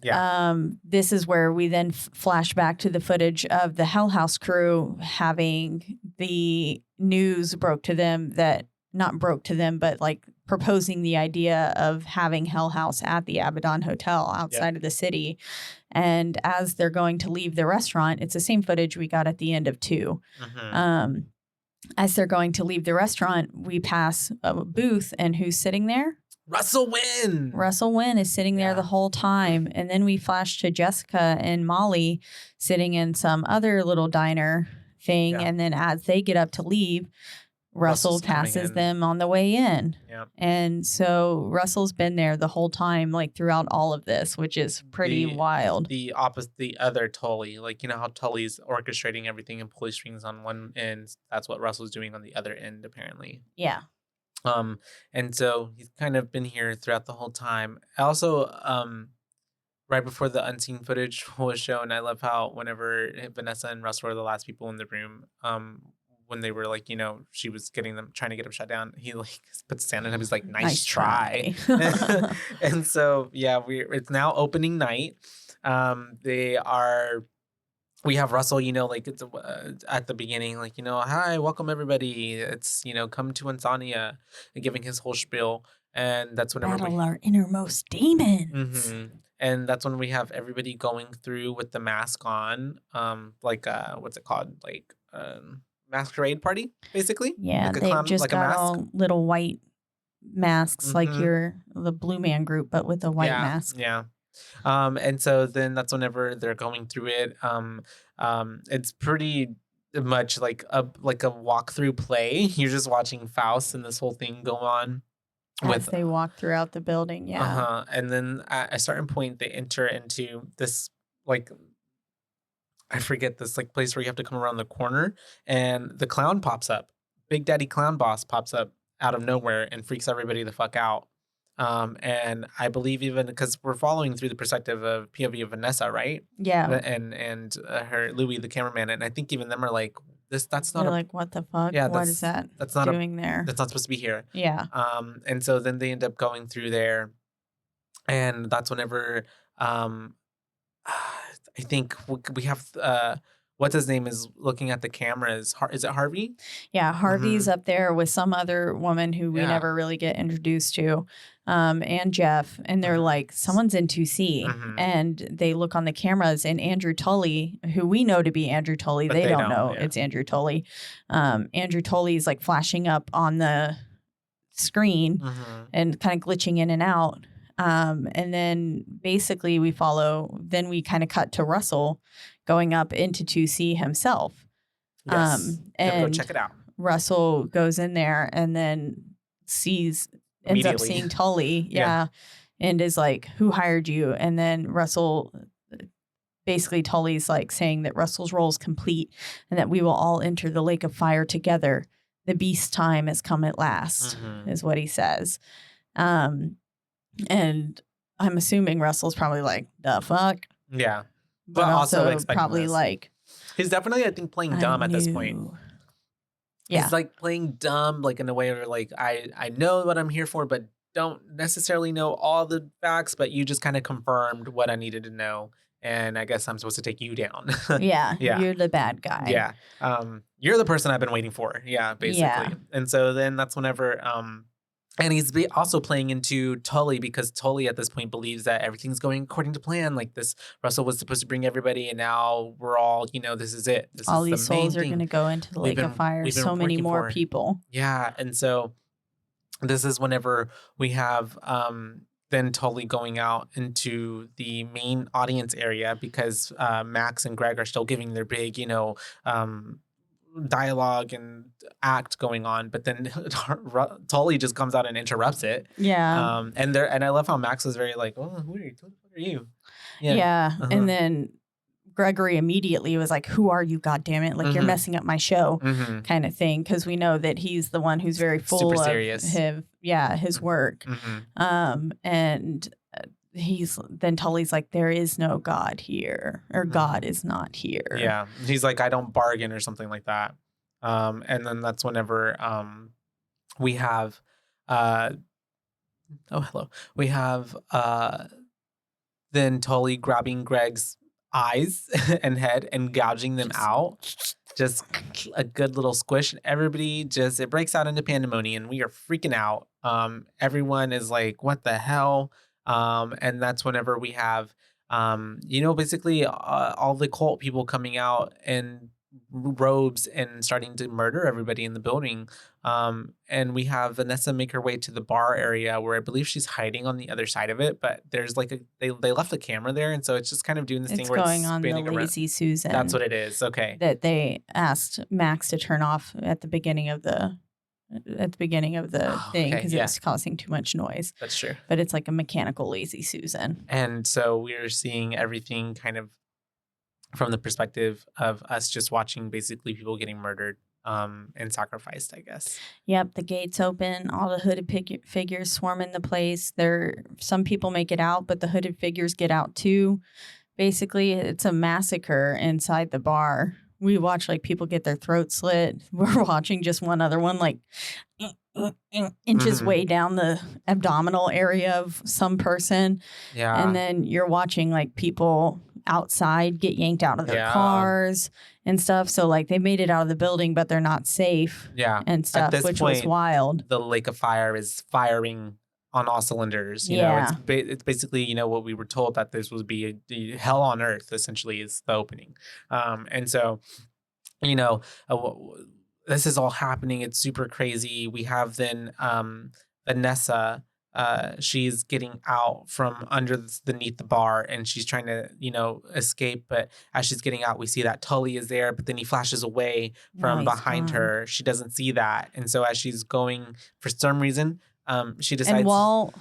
this is where we then flash back to the footage of the Hell House crew having the news not broke to them, but like proposing the idea of having Hell House at the Abaddon Hotel outside of the city. And as they're going to leave the restaurant, it's the same footage we got at the end of 2. As they're going to leave the restaurant, we pass a booth, and who's sitting there? Russell Wynn. Russell Wynn is sitting there the whole time. And then we flash to Jessica and Molly sitting in some other little diner thing. And then as they get up to leave, Russell passes them on the way in. Yeah. And so Russell's been there the whole time, like throughout all of this, which is pretty wild. The other Tully, like, you know how Tully's orchestrating everything and pulling strings on one end. That's what Russell's doing on the other end, apparently. Yeah. And so he's kind of been here throughout the whole time. Also, right before the unseen footage was shown, I love how whenever Vanessa and Russell were the last people in the room, when they were like, she was trying to get him shut down, he like puts his hand on him. He's like, nice try. And so, yeah, it's now opening night. We have Russell, like it's at the beginning, like, hi, welcome everybody. It's, come to Insomnia, and giving his whole spiel. And that's whenever battle our innermost demons. And that's when we have everybody going through with the mask on, like, what's it called? Like, masquerade party, basically. Yeah, like they just got all little white masks, like the Blue Man Group, but with a white mask. Yeah. And so then that's whenever they're going through it. It's pretty much like a walkthrough play. You're just watching Faust and this whole thing go on. As they walk throughout the building, yeah. And then at a certain point, they enter into this, like, I forget this, like, place where you have to come around the corner, and the clown pops up. Big Daddy Clown Boss pops up out of nowhere and freaks everybody the fuck out. And I believe even because we're following through the perspective of POV of Vanessa, right? Yeah. And her Louis, the cameraman, and I think even them are like, that's not. They're like, what the fuck? Yeah, what is that? That's not doing there. That's not supposed to be here. Yeah. And so then they end up going through there, and that's whenever, I think we have what's his name is looking at the cameras. Is it Harvey? Yeah, Harvey's up there with some other woman who we never really get introduced to, and Jeff. And they're like, someone's in 2C. And they look on the cameras, and Andrew Tully, who we know to be Andrew Tully, they don't know it's Andrew Tully. Andrew Tully is like flashing up on the screen and kind of glitching in and out. And then basically we kind of cut to Russell going up into 2C himself. Yes. And go check it out. Russell goes in there and then ends up seeing Tully. Yeah. And is like, who hired you? And then Russell, basically Tully's like saying that Russell's role is complete and that we will all enter the lake of fire together. The beast time has come at last, is what he says. And I'm assuming Russell's probably like, the fuck? Yeah. But also probably this. Like, he's definitely, I think, playing dumb at this point. Yeah. He's like playing dumb, like in a way where like, I know what I'm here for, but don't necessarily know all the facts, but you just kind of confirmed what I needed to know. And I guess I'm supposed to take you down. Yeah. You're the bad guy. Yeah. You're the person I've been waiting for. Yeah, basically. Yeah. And so then that's whenever, and he's also playing into Tully because Tully at this point believes that everything's going according to plan. Like this, Russell was supposed to bring everybody, and now we're all, this is it. All these souls are going to go into the lake of fire. So many more people. Yeah. And so this is whenever we have then Tully going out into the main audience area because Max and Greg are still giving their big, dialogue and act going on, but then Tully just comes out and interrupts it. Yeah. And I love how Max was very like, "Oh, who are you?" Yeah. And then Gregory immediately was like, "Who are you? God damn it! Like you're messing up my show," kind of thing. Because we know that he's the one who's very full super of serious. his work. And then Tully's like, there is no God here, or God is not here. Yeah. He's like, I don't bargain or something like that. And then that's whenever we have we have then Tully grabbing Greg's eyes and head and gouging them out. Just a good little squish. Everybody it breaks out into pandemonium. We are freaking out. Everyone is like, what the hell? And that's whenever we have, basically all the cult people coming out in robes and starting to murder everybody in the building. And we have Vanessa make her way to the bar area where I believe she's hiding on the other side of it, but there's like they left the camera there. And so it's just kind of doing this thing where going it's on the spinning Lazy around. Susan. That's what it is. Okay. That they asked Max to turn off at the beginning of the thing because it was causing too much noise. That's true. But it's like a mechanical Lazy Susan. And so we're seeing everything kind of from the perspective of us just watching basically people getting murdered and sacrificed, I guess. Yep, the gates open, all the hooded figures swarm in the place. Some people make it out, but the hooded figures get out too. Basically, it's a massacre inside the bar. We watch like people get their throats slit. We're watching just one other one like inches way down the abdominal area of some person. Yeah. And then you're watching like people outside get yanked out of their cars and stuff. So like they made it out of the building, but they're not safe. Yeah. And stuff, which was wild. The Lake of Fire is firing on all cylinders. You know, it's basically, what we were told that this would be a hell on earth, essentially, is the opening. And so, this is all happening. It's super crazy. We have then Vanessa. She's getting out from underneath the bar and she's trying to, escape. But as she's getting out, we see that Tully is there, but then he flashes away from behind her. She doesn't see that. And so as she's going, for some reason, she decides. And while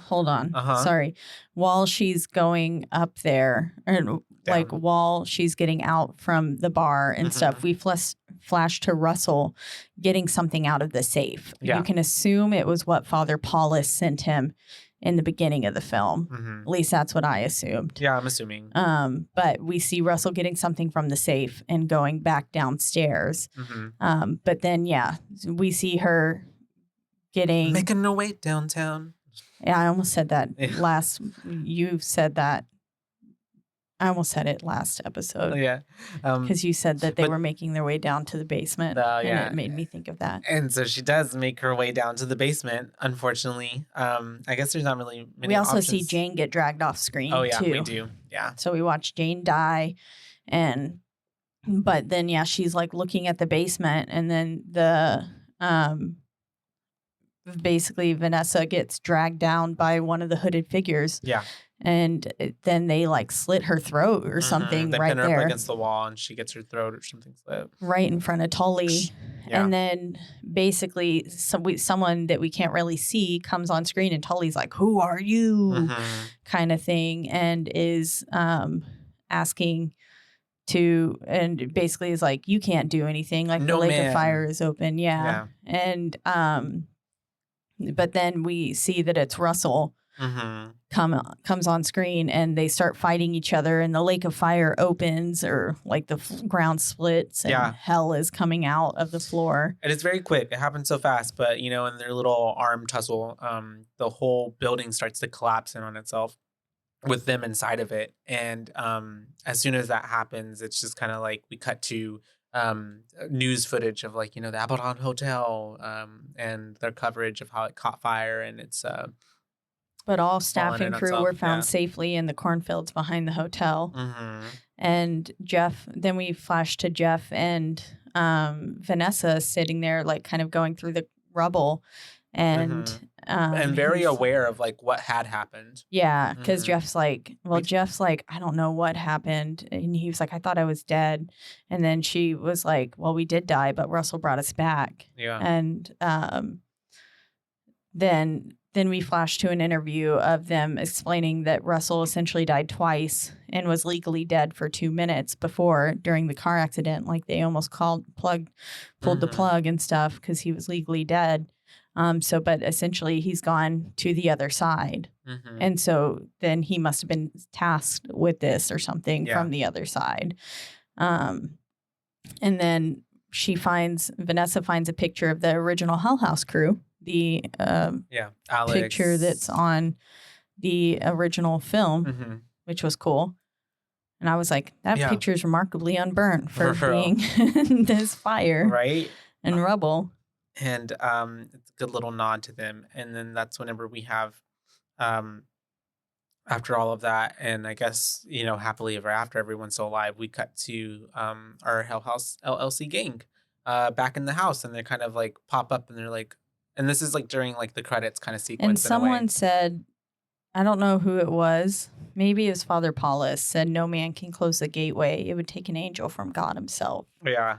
she's going up there, and like while she's getting out from the bar and stuff, we flash to Russell getting something out of the safe. Yeah. You can assume it was what Father Paulus sent him in the beginning of the film. At least that's what I assumed. Yeah, I'm assuming. But we see Russell getting something from the safe and going back downstairs. But then, we see her making her way downtown. Yeah, I almost said that you said that. I almost said it last episode. Yeah. Because you said that they were making their way down to the basement. And it made me think of that. And so she does make her way down to the basement, unfortunately. I guess there's not really many We also options. see Jane get dragged off screen, Oh, yeah, too. we do. Yeah. So we watch Jane die. But then, she's like looking at the basement. And then basically Vanessa gets dragged down by one of the hooded figures. Yeah. And then they like slit her throat or something They right pin her there. up against the wall and she gets her throat or something slit. Right in front of Tully. Yeah. And then basically someone that we can't really see comes on screen and Tully's like, who are you? Kind of thing. And is asking to, and basically is like, you can't do anything. Like No, the lake man. of fire is open. Yeah. And but then we see that it's Russell comes on screen and they start fighting each other and the lake of fire opens or like the ground splits and hell is coming out of the floor. And it's very quick. It happens so fast. But, you know, in their little arm tussle, the whole building starts to collapse in on itself with them inside of it. And as soon as that happens, it's just kind of like we cut to news footage of like, you know, the Abaddon Hotel and their coverage of how it caught fire and it's but all staff and crew were found safely in the cornfields behind the hotel. And Jeff, then we flash to Jeff and Vanessa sitting there like kind of going through the rubble and very aware of like what had happened. Yeah, because Jeff's like, I don't know what happened. And he was like, I thought I was dead. And then she was like, well, we did die, but Russell brought us back. Yeah. And then we flash to an interview of them explaining that Russell essentially died twice and was legally dead for 2 minutes before during the car accident. Like they almost pulled the plug and stuff because he was legally dead. But essentially he's gone to the other side. And so then he must have been tasked with this or something from the other side. And then Vanessa finds a picture of the original Hell House crew. The Alex. picture that's on the original film, which was cool. And I was like, that picture is remarkably unburnt for being in this fire and rubble. And it's a good little nod to them. And then that's whenever we have, after all of that, and I guess, you know, happily ever after, everyone's still alive, we cut to our Hell House LLC gang back in the house. And they kind of like pop up and they're like, and this is like during like the credits kind of sequence. And someone said, I don't know who it was. Maybe it was Father Paulus said, no man can close the gateway. It would take an angel from God himself. Yeah.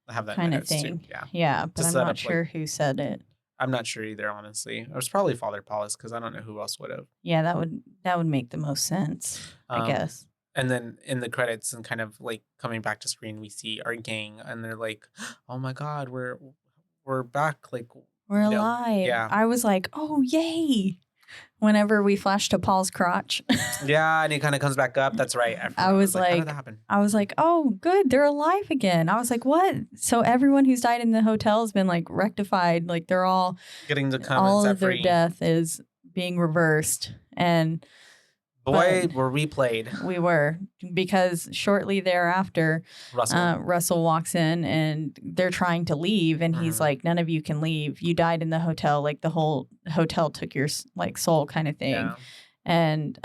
I have that kind of thing. Too. Yeah, but I'm not sure who said it. I'm not sure either, honestly. It was probably Father Paulus because I don't know who else would have. Yeah, that would make the most sense, I guess. And then in the credits and kind of like coming back to screen, we see our gang and they're like, oh my God, we're back. Like, we're alive. Yeah. I was like, oh, yay. Whenever we flash to Paul's crotch. Yeah, and he kind of comes back up. That's right. I was like, how did that happen? I was like, oh, good. They're alive again. I was like, what? So everyone who's died in the hotel has been like rectified. Like they're all getting to come all and of their death is being reversed. And boy, were we played. We were, because shortly thereafter, Russell walks in and they're trying to leave. And he's like, none of you can leave. You died in the hotel. Like the whole hotel took your like soul kind of thing. Yeah. And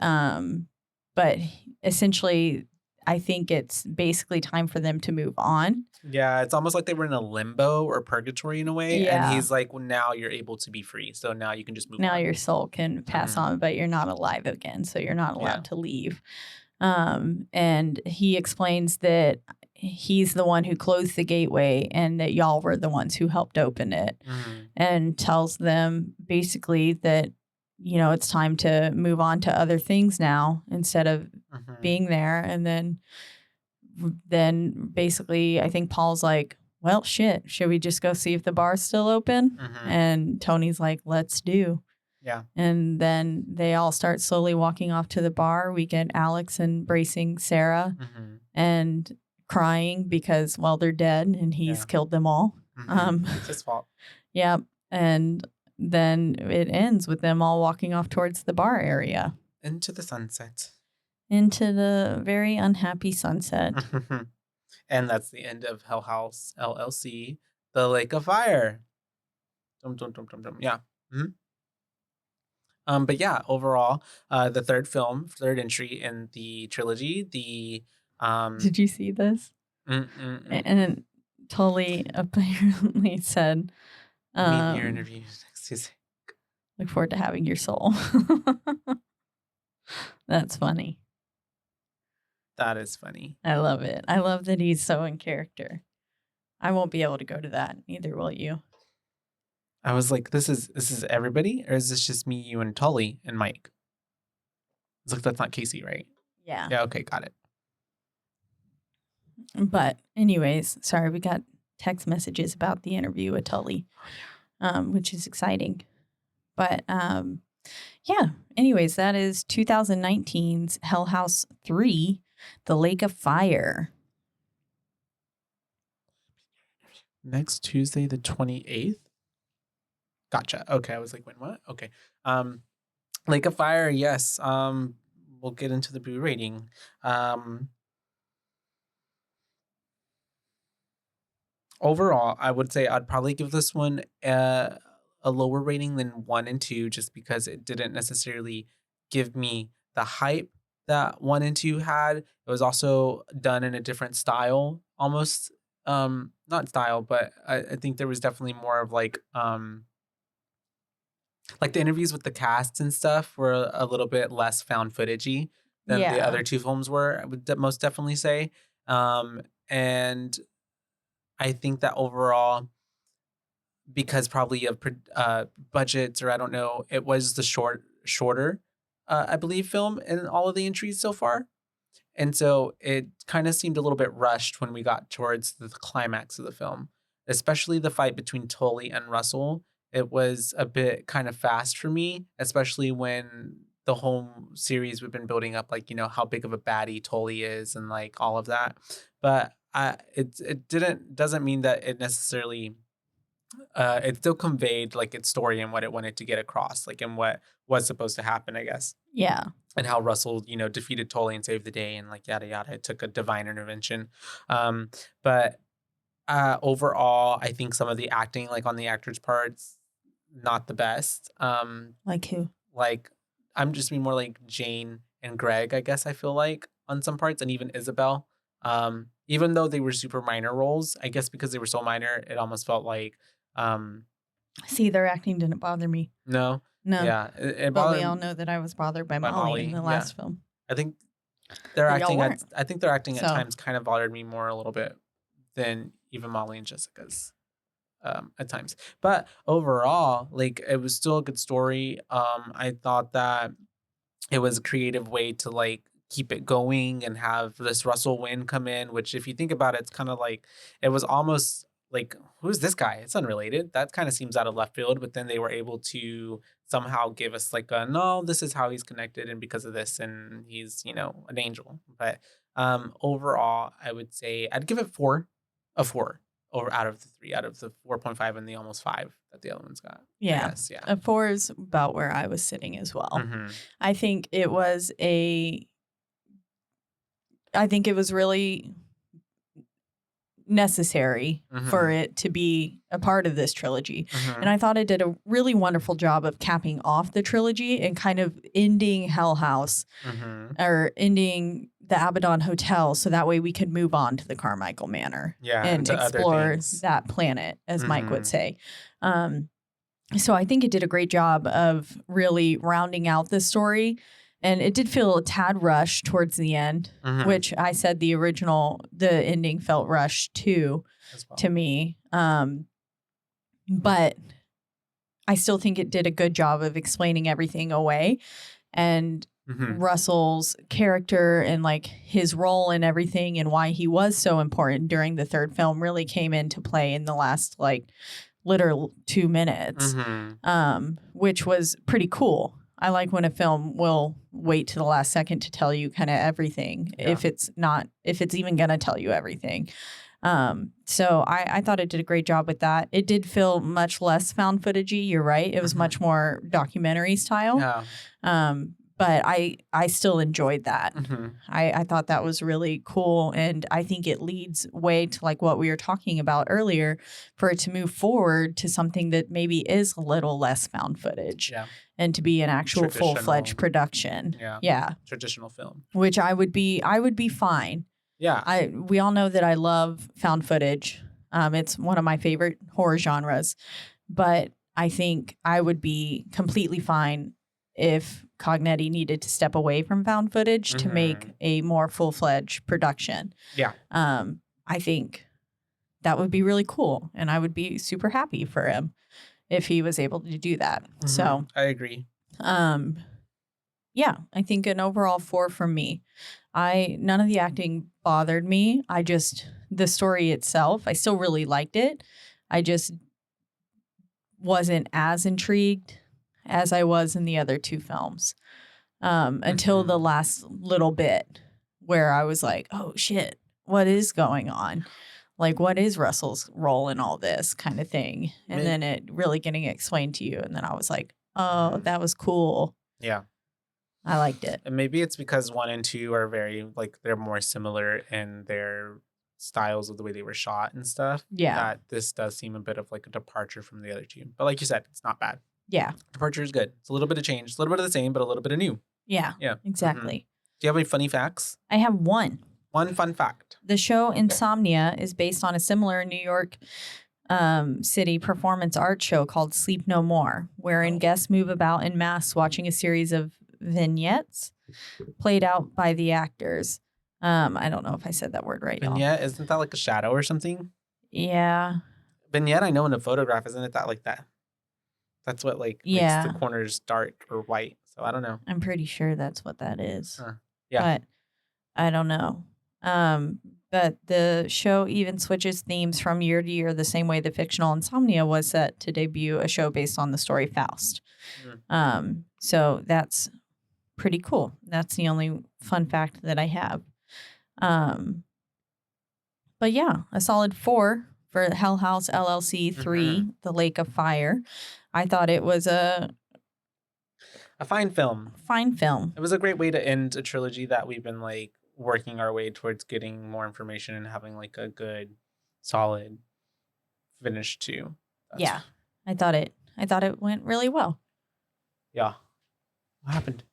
but essentially, I think it's basically time for them to move on. Yeah, it's almost like they were in a limbo or purgatory in a way. Yeah. And he's like, well, now you're able to be free. So now you can just move on. Now your soul can pass on, but you're not alive again. So you're not allowed to leave. And he explains that he's the one who closed the gateway and that y'all were the ones who helped open it. And tells them basically that, you know, it's time to move on to other things now instead of being there. And then basically I think Paul's like, well, shit, should we just go see if the bar's still open? And Tony's like, let's do. Yeah. And then they all start slowly walking off to the bar. We get Alex embracing Sarah and crying because, well, they're dead and he's killed them all. It's his fault. Yeah. And then it ends with them all walking off towards the bar area. Into the sunset. Into the very unhappy sunset. And that's the end of Hell House LLC, The Lake of Fire. Yeah. But yeah, overall, the third entry in the trilogy, Did you see this? And Tully apparently said, meet your interview next She's Look forward to having your soul. That's funny. that is funny. I love it. I love that he's so in character. I won't be able to go to that. Neither will you. I was like, this is everybody, or is this just me, you, and Tully and Mike? It's like, that's not Casey, right? Yeah. Yeah. Okay, got it. But anyways, sorry, we got text messages about the interview with Tully, which is exciting. But yeah, anyways, that is 2019's Hell House 3, The Lake of Fire. Next Tuesday, the 28th. Gotcha. Okay, I was like, when what? Okay. Lake of Fire, yes. We'll get into the Boo rating. Overall, I would say I'd probably give this one a lower rating than 1 and 2, just because it didn't necessarily give me the hype that 1 and 2 had. It was also done in a different style, almost. Not style, but I think there was definitely more of like the interviews with the cast and stuff were a little bit less found footagey than the other 2 films were, I would most definitely say. And I think that overall, because probably of budgets, or I don't know, it was the shorter, I believe, film in all of the entries so far. And so it kind of seemed a little bit rushed when we got towards the climax of the film, especially the fight between Tully and Russell. It was a bit kind of fast for me, especially when the whole series we've been building up, like, how big of a baddie Tully is and like all of that. But it doesn't mean that it necessarily it still conveyed like its story and what it wanted to get across, like, and what was supposed to happen, I guess. Yeah. And how Russell, defeated Tully and saved the day and like yada yada. It took a divine intervention. But overall, I think some of the acting, like on the actors' parts, not the best. Like who? Like, I'm just being more like Jane and Greg, I guess I feel like on some parts, and even Isabel. Even though they were super minor roles, I guess because they were so minor, it almost felt like. See, their acting didn't bother me. No. Yeah. But we all know that I was bothered by Molly in the last film. I think their acting at So. times kind of bothered me more a little bit than even Molly and Jessica's at times. But overall, like, it was still a good story. I thought that it was a creative way to like keep it going and have this Russell Wynn come in, which if you think about it, it's kind of like, it was almost like, who's this guy? It's unrelated. That kind of seems out of left field, but then they were able to somehow give us like no, this is how he's connected, and because of this, and he's, an angel. But overall, I would say I'd give it a 4 over out of the 3, out of the 4.5 and the almost 5 that the other one's got. Yeah. Yes, yeah. A 4 is about where I was sitting as well. Mm-hmm. I think it was really necessary for it to be a part of this trilogy. And I thought it did a really wonderful job of capping off the trilogy and kind of ending Hell House or ending the Abaddon Hotel, so that way we could move on to the Carmichael Manor and explore that planet, as Mike would say. So I think it did a great job of really rounding out the story. And it did feel a tad rushed towards the end, which I said the ending felt rushed too, to me. But I still think it did a good job of explaining everything away. And Russell's character and like his role in everything and why he was so important during the third film really came into play in the last like literal 2 minutes, which was pretty cool. I like when a film will wait to the last second to tell you kind of everything, if it's even going to tell you everything. So I thought it did a great job with that. It did feel much less found footagey. You're right. It was much more documentary style. Yeah. But I still enjoyed that. I thought that was really cool. And I think it leads way to like what we were talking about earlier, for it to move forward to something that maybe is a little less found footage and to be an actual full-fledged production. Yeah. Traditional film. Which I would be fine. Yeah. We all know that I love found footage. It's one of my favorite horror genres. But I think I would be completely fine if Cognetti needed to step away from found footage to make a more full-fledged production. Yeah. I think that would be really cool, and I would be super happy for him if he was able to do that. So I agree. Yeah, I think an overall 4 from me. None of the acting bothered me. The story itself, I still really liked it. I just wasn't as intrigued as I was in the other 2 films until the last little bit where I was like, oh shit, what is going on? Like, what is Russell's role in all this kind of thing? And then it really getting explained to you. And then I was like, oh, that was cool. Yeah. I liked it. And maybe it's because 1 and 2 are very, like, they're more similar in their styles of the way they were shot and stuff. Yeah. That this does seem a bit of like a departure from the other 2. But like you said, it's not bad. Yeah. Departure is good. It's a little bit of change. It's a little bit of the same, but a little bit of new. Yeah. Yeah. Exactly. Do you have any funny facts? I have one. One fun fact. The show Insomnia is based on a similar New York City performance art show called Sleep No More, wherein guests move about in masks watching a series of vignettes played out by the actors. I don't know if I said that word right. Vignette, isn't that like a shadow or something? Yeah. Vignette, I know in a photograph, isn't it that like that? That's what like makes the corners dark or white. So I don't know. I'm pretty sure that's what that is. Yeah. But I don't know. But the show even switches themes from year to year the same way the fictional Insomnia was set to debut a show based on the story Faust. So that's pretty cool. That's the only fun fact that I have. But yeah, a solid 4 for Hell House LLC 3, The Lake of Fire. I thought it was a fine film. Fine film. It was a great way to end a trilogy that we've been like working our way towards getting more information and having like a good, solid finish to. Yeah, I thought it went really well. Yeah. What happened?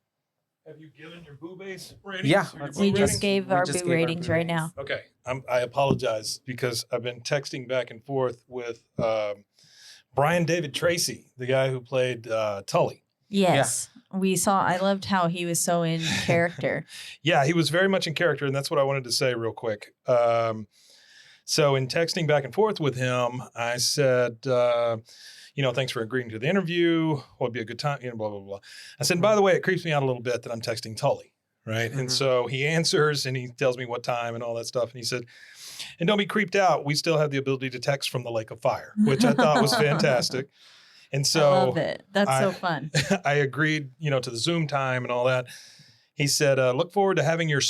Have you given your BooBaes ratings? Yeah. We just gave our boo ratings right now. Okay. I apologize because I've been texting back and forth with Brian David Tracy, the guy who played Tully. Yes. Yeah. I loved how he was so in character. Yeah, he was very much in character, and that's what I wanted to say real quick. So in texting back and forth with him, I said, thanks for agreeing to the interview. What would be a good time? Blah, blah, blah. I said, by the way, it creeps me out a little bit that I'm texting Tully, right? And so he answers, and he tells me what time and all that stuff. And he said, and don't be creeped out. We still have the ability to text from the Lake of Fire, which I thought was fantastic. And so I love it. That's so fun. I agreed, to the Zoom time and all that. He said, look forward to having your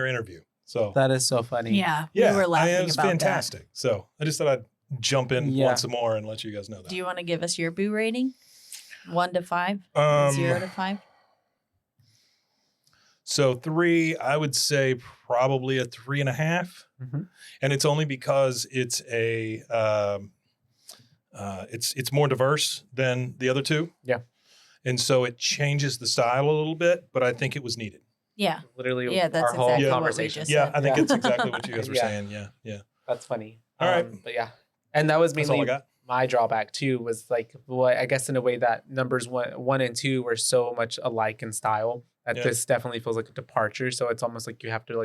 interview. So that is so funny. Yeah. We were laughing it was about fantastic. That. So I just thought I'd jump in once more and let you guys know that. Do you want to give us your boo rating? 1 to 5? 0 to 5? So 3, I would say probably a 3.5. And it's only because it's it's more diverse than the other 2. Yeah. And so it changes the style a little bit, but I think it was needed. Yeah. Literally that's our whole exactly conversation. What we just said. I think it's exactly what you guys were saying. Yeah. That's funny. All right. But yeah. And that was That's all I mainly got. my drawback too, was like, I guess in a way that numbers 1 and 2 were so much alike in style that this definitely feels like a departure. So it's almost like you have to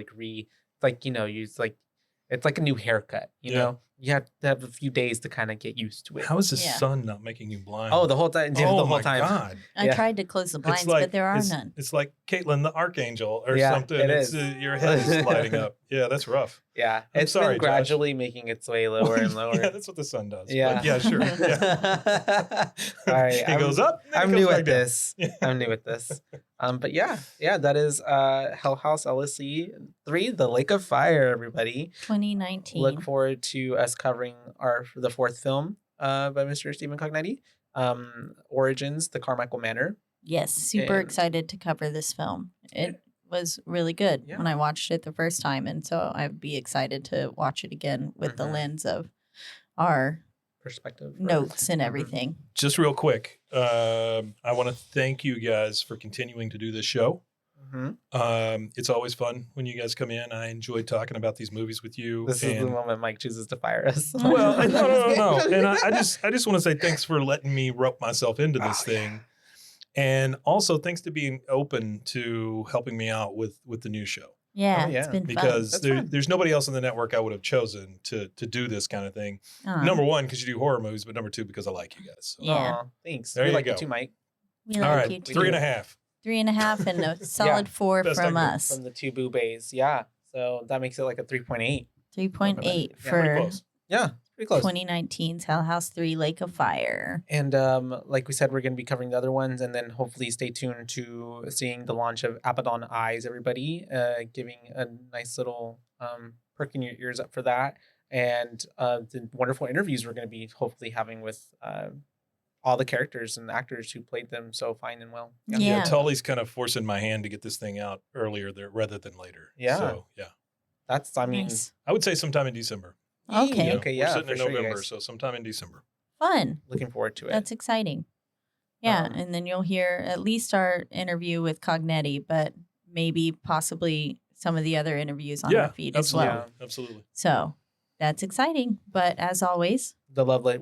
it's like a new haircut, you know? You have to have a few days to kind of get used to it. How is the sun not making you blind? Oh, the whole time. Oh, the whole my time. God. I tried to close the blinds, but there are none. It's like Caitlin the Archangel or something. It is. Your head is lighting up. Yeah, that's rough. Yeah. I'm It's sorry, been gradually making its way lower and lower. Yeah, that's what the sun does. Yeah. But yeah, sure. Yeah. All right. It goes up. I'm it goes new back at down. this. I'm new at this. But yeah, that is Hell House LLC 3, The Lake of Fire, everybody. 2019. Look forward to us covering the 4th film by Mr. Stephen Cognetti, Origins, The Carmichael Manor. Yes, super excited to cover this film. It was really good when I watched it the first time, and so I'd be excited to watch it again with the lens of our perspective, notes and everything. Just real quick, I want to thank you guys for continuing to do this show. It's always fun when you guys come in. I enjoy talking about these movies with you. This is the moment Mike chooses to fire us. Well, no. And I just want to say thanks for letting me rope myself into this thing. And also thanks to being open to helping me out with the new show. Yeah, it's been because fun. there's nobody else in the network I would have chosen to do this kind of thing. Number one, because you do horror movies, but number two, because I like you guys. So. Yeah. Thanks. There we you like go. you too, Mike. We like All right, you too. 3.5. 3.5 and a solid 4 Best from I could. us. From the 2 BooBaes. Yeah. So that makes it like a 3.8. 3.8 Pretty for close. Yeah. Pretty close. 2019's Hell House 3 Lake of Fire. And like we said, we're going to be covering the other ones, and then hopefully stay tuned to seeing the launch of Abaddon Eyes, everybody, giving a nice little perking your ears up for that. And the wonderful interviews we're going to be hopefully having with all the characters and actors who played them so fine and well. Yeah. Tully's kind of forcing my hand to get this thing out earlier rather than later. Yeah. So, yeah. That's, I mean, Nice. I would say sometime in December. Okay. Yeah, Okay, we're yeah, sitting for in sure, you November, guys. so sometime in December. Fun. Looking forward to it. That's exciting. Yeah, Um, and then you'll hear at least our interview with Cognetti, but maybe possibly some of the other interviews on our feed as absolutely, well. absolutely. So that's exciting. But as always,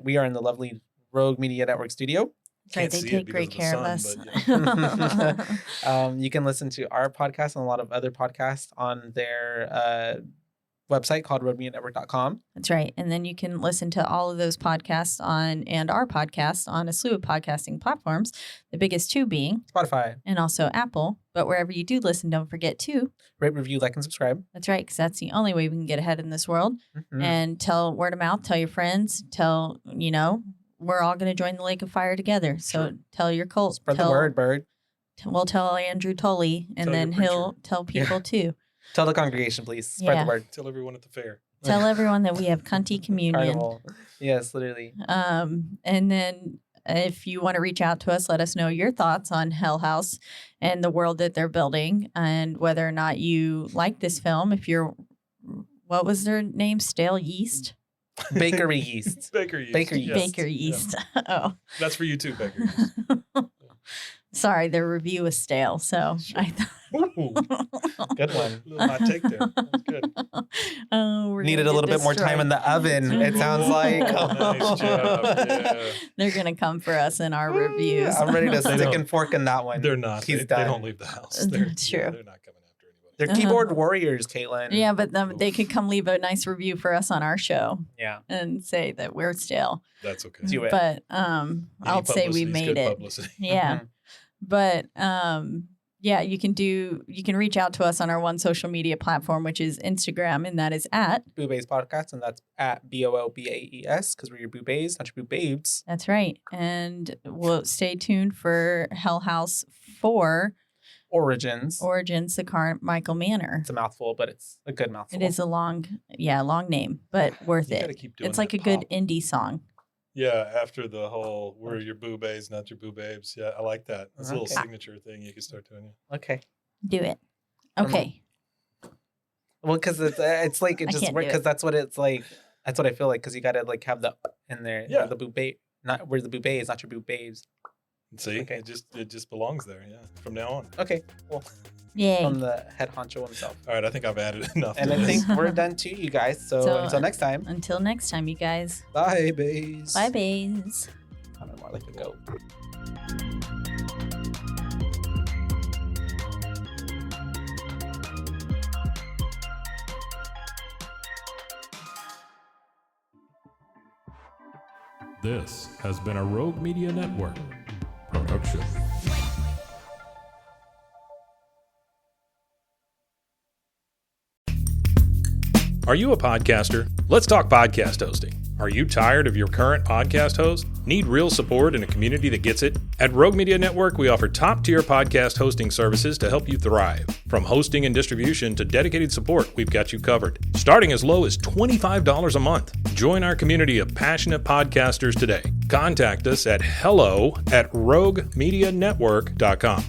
we are in the lovely Rogue Media Network studio. right, Can't they see it take because great of the care of sun, us. but yeah. You can listen to our podcast and a lot of other podcasts on their website called roguemedianetwork.com. That's right. And then you can listen to all of those podcasts and our podcast on a slew of podcasting platforms, the biggest two being, Spotify. and also Apple. But wherever you do listen, don't forget to. Rate, review, like, and subscribe. That's right, because that's the only way we can get ahead in this world. Mhm. And tell word of mouth, tell your friends, we're all going to join the Lake of Fire together. So Sure. tell your cult. Spread the word, Bird. We'll tell Andrew Tully, and Tell your then he'll preacher. tell people too. Tell the congregation, please. Spread Yeah. the word. Tell everyone at the fair. Tell everyone that we have cunty communion. Carnival. Yes, literally. And then if you want to reach out to us, let us know your thoughts on Hell House and the world that they're building and whether or not you like this film. If you're, what was their name? Stale Yeast? Bakery yeast. Baker yeast. Baker yeast. yes. Baker Yeast. Oh, That's for you too, Baker yeast. sorry. Their review was stale. So I thought. Ooh, Good one. little hot take there. That's good. Oh, we're Needed gonna a get little bit more time in the oven, it sounds like. Nice job. Yeah. They're going to come for us in our reviews. I'm ready to They stick don't. and fork in that one. They're not. He's They done. don't leave the house. That's true. They're not coming after anybody. They're keyboard warriors, Caitlin. Yeah, but they could come leave a nice review for us on our show Yeah. and say that we're stale. That's okay. Do it. But Any I'll say we publicity's made good it. publicity. Yeah. Mhm. But yeah, you can reach out to us on our one social media platform, which is Instagram, and that is at. BooBaes podcast, and that's at BOOBAES, because we're your BooBaes, not your BooBabes. That's right. And we'll stay tuned for Hell House 4 Origins. Origins, the current Michael Manor. It's a mouthful, but it's a good mouthful. It is a long name, but worth You gotta it. keep doing It's like that a good pop. indie song. Yeah, after the whole "we're your BooBaes, not your BooBabes." Yeah, I like that. That's a little Okay. signature thing you can start doing. Okay. Do it. Um, Okay. Well, because it's like it I just can't do because it. that's what it's like. That's what I feel like because you got to like have the in there. Yeah. The BooBaes, not we're the BooBaes, not your BooBabes. See, Okay. it just belongs there. Yeah, from now on. Okay. Well, Yay. from the head honcho himself. All right, I think I've added enough. And to I this. think we're done too, you guys. So So, until next time, Until next time, you guys. bye, bays. Bye, bays. Kind of more like a goat. This has been a Rogue Media Network production. Are you a podcaster? Let's talk podcast hosting. Are you tired of your current podcast host? Need real support in a community that gets it? At Rogue Media Network, we offer top-tier podcast hosting services to help you thrive. From hosting and distribution to dedicated support, we've got you covered. Starting as low as $25 a month. Join our community of passionate podcasters today. Contact us at hello@roguemedianetwork.com.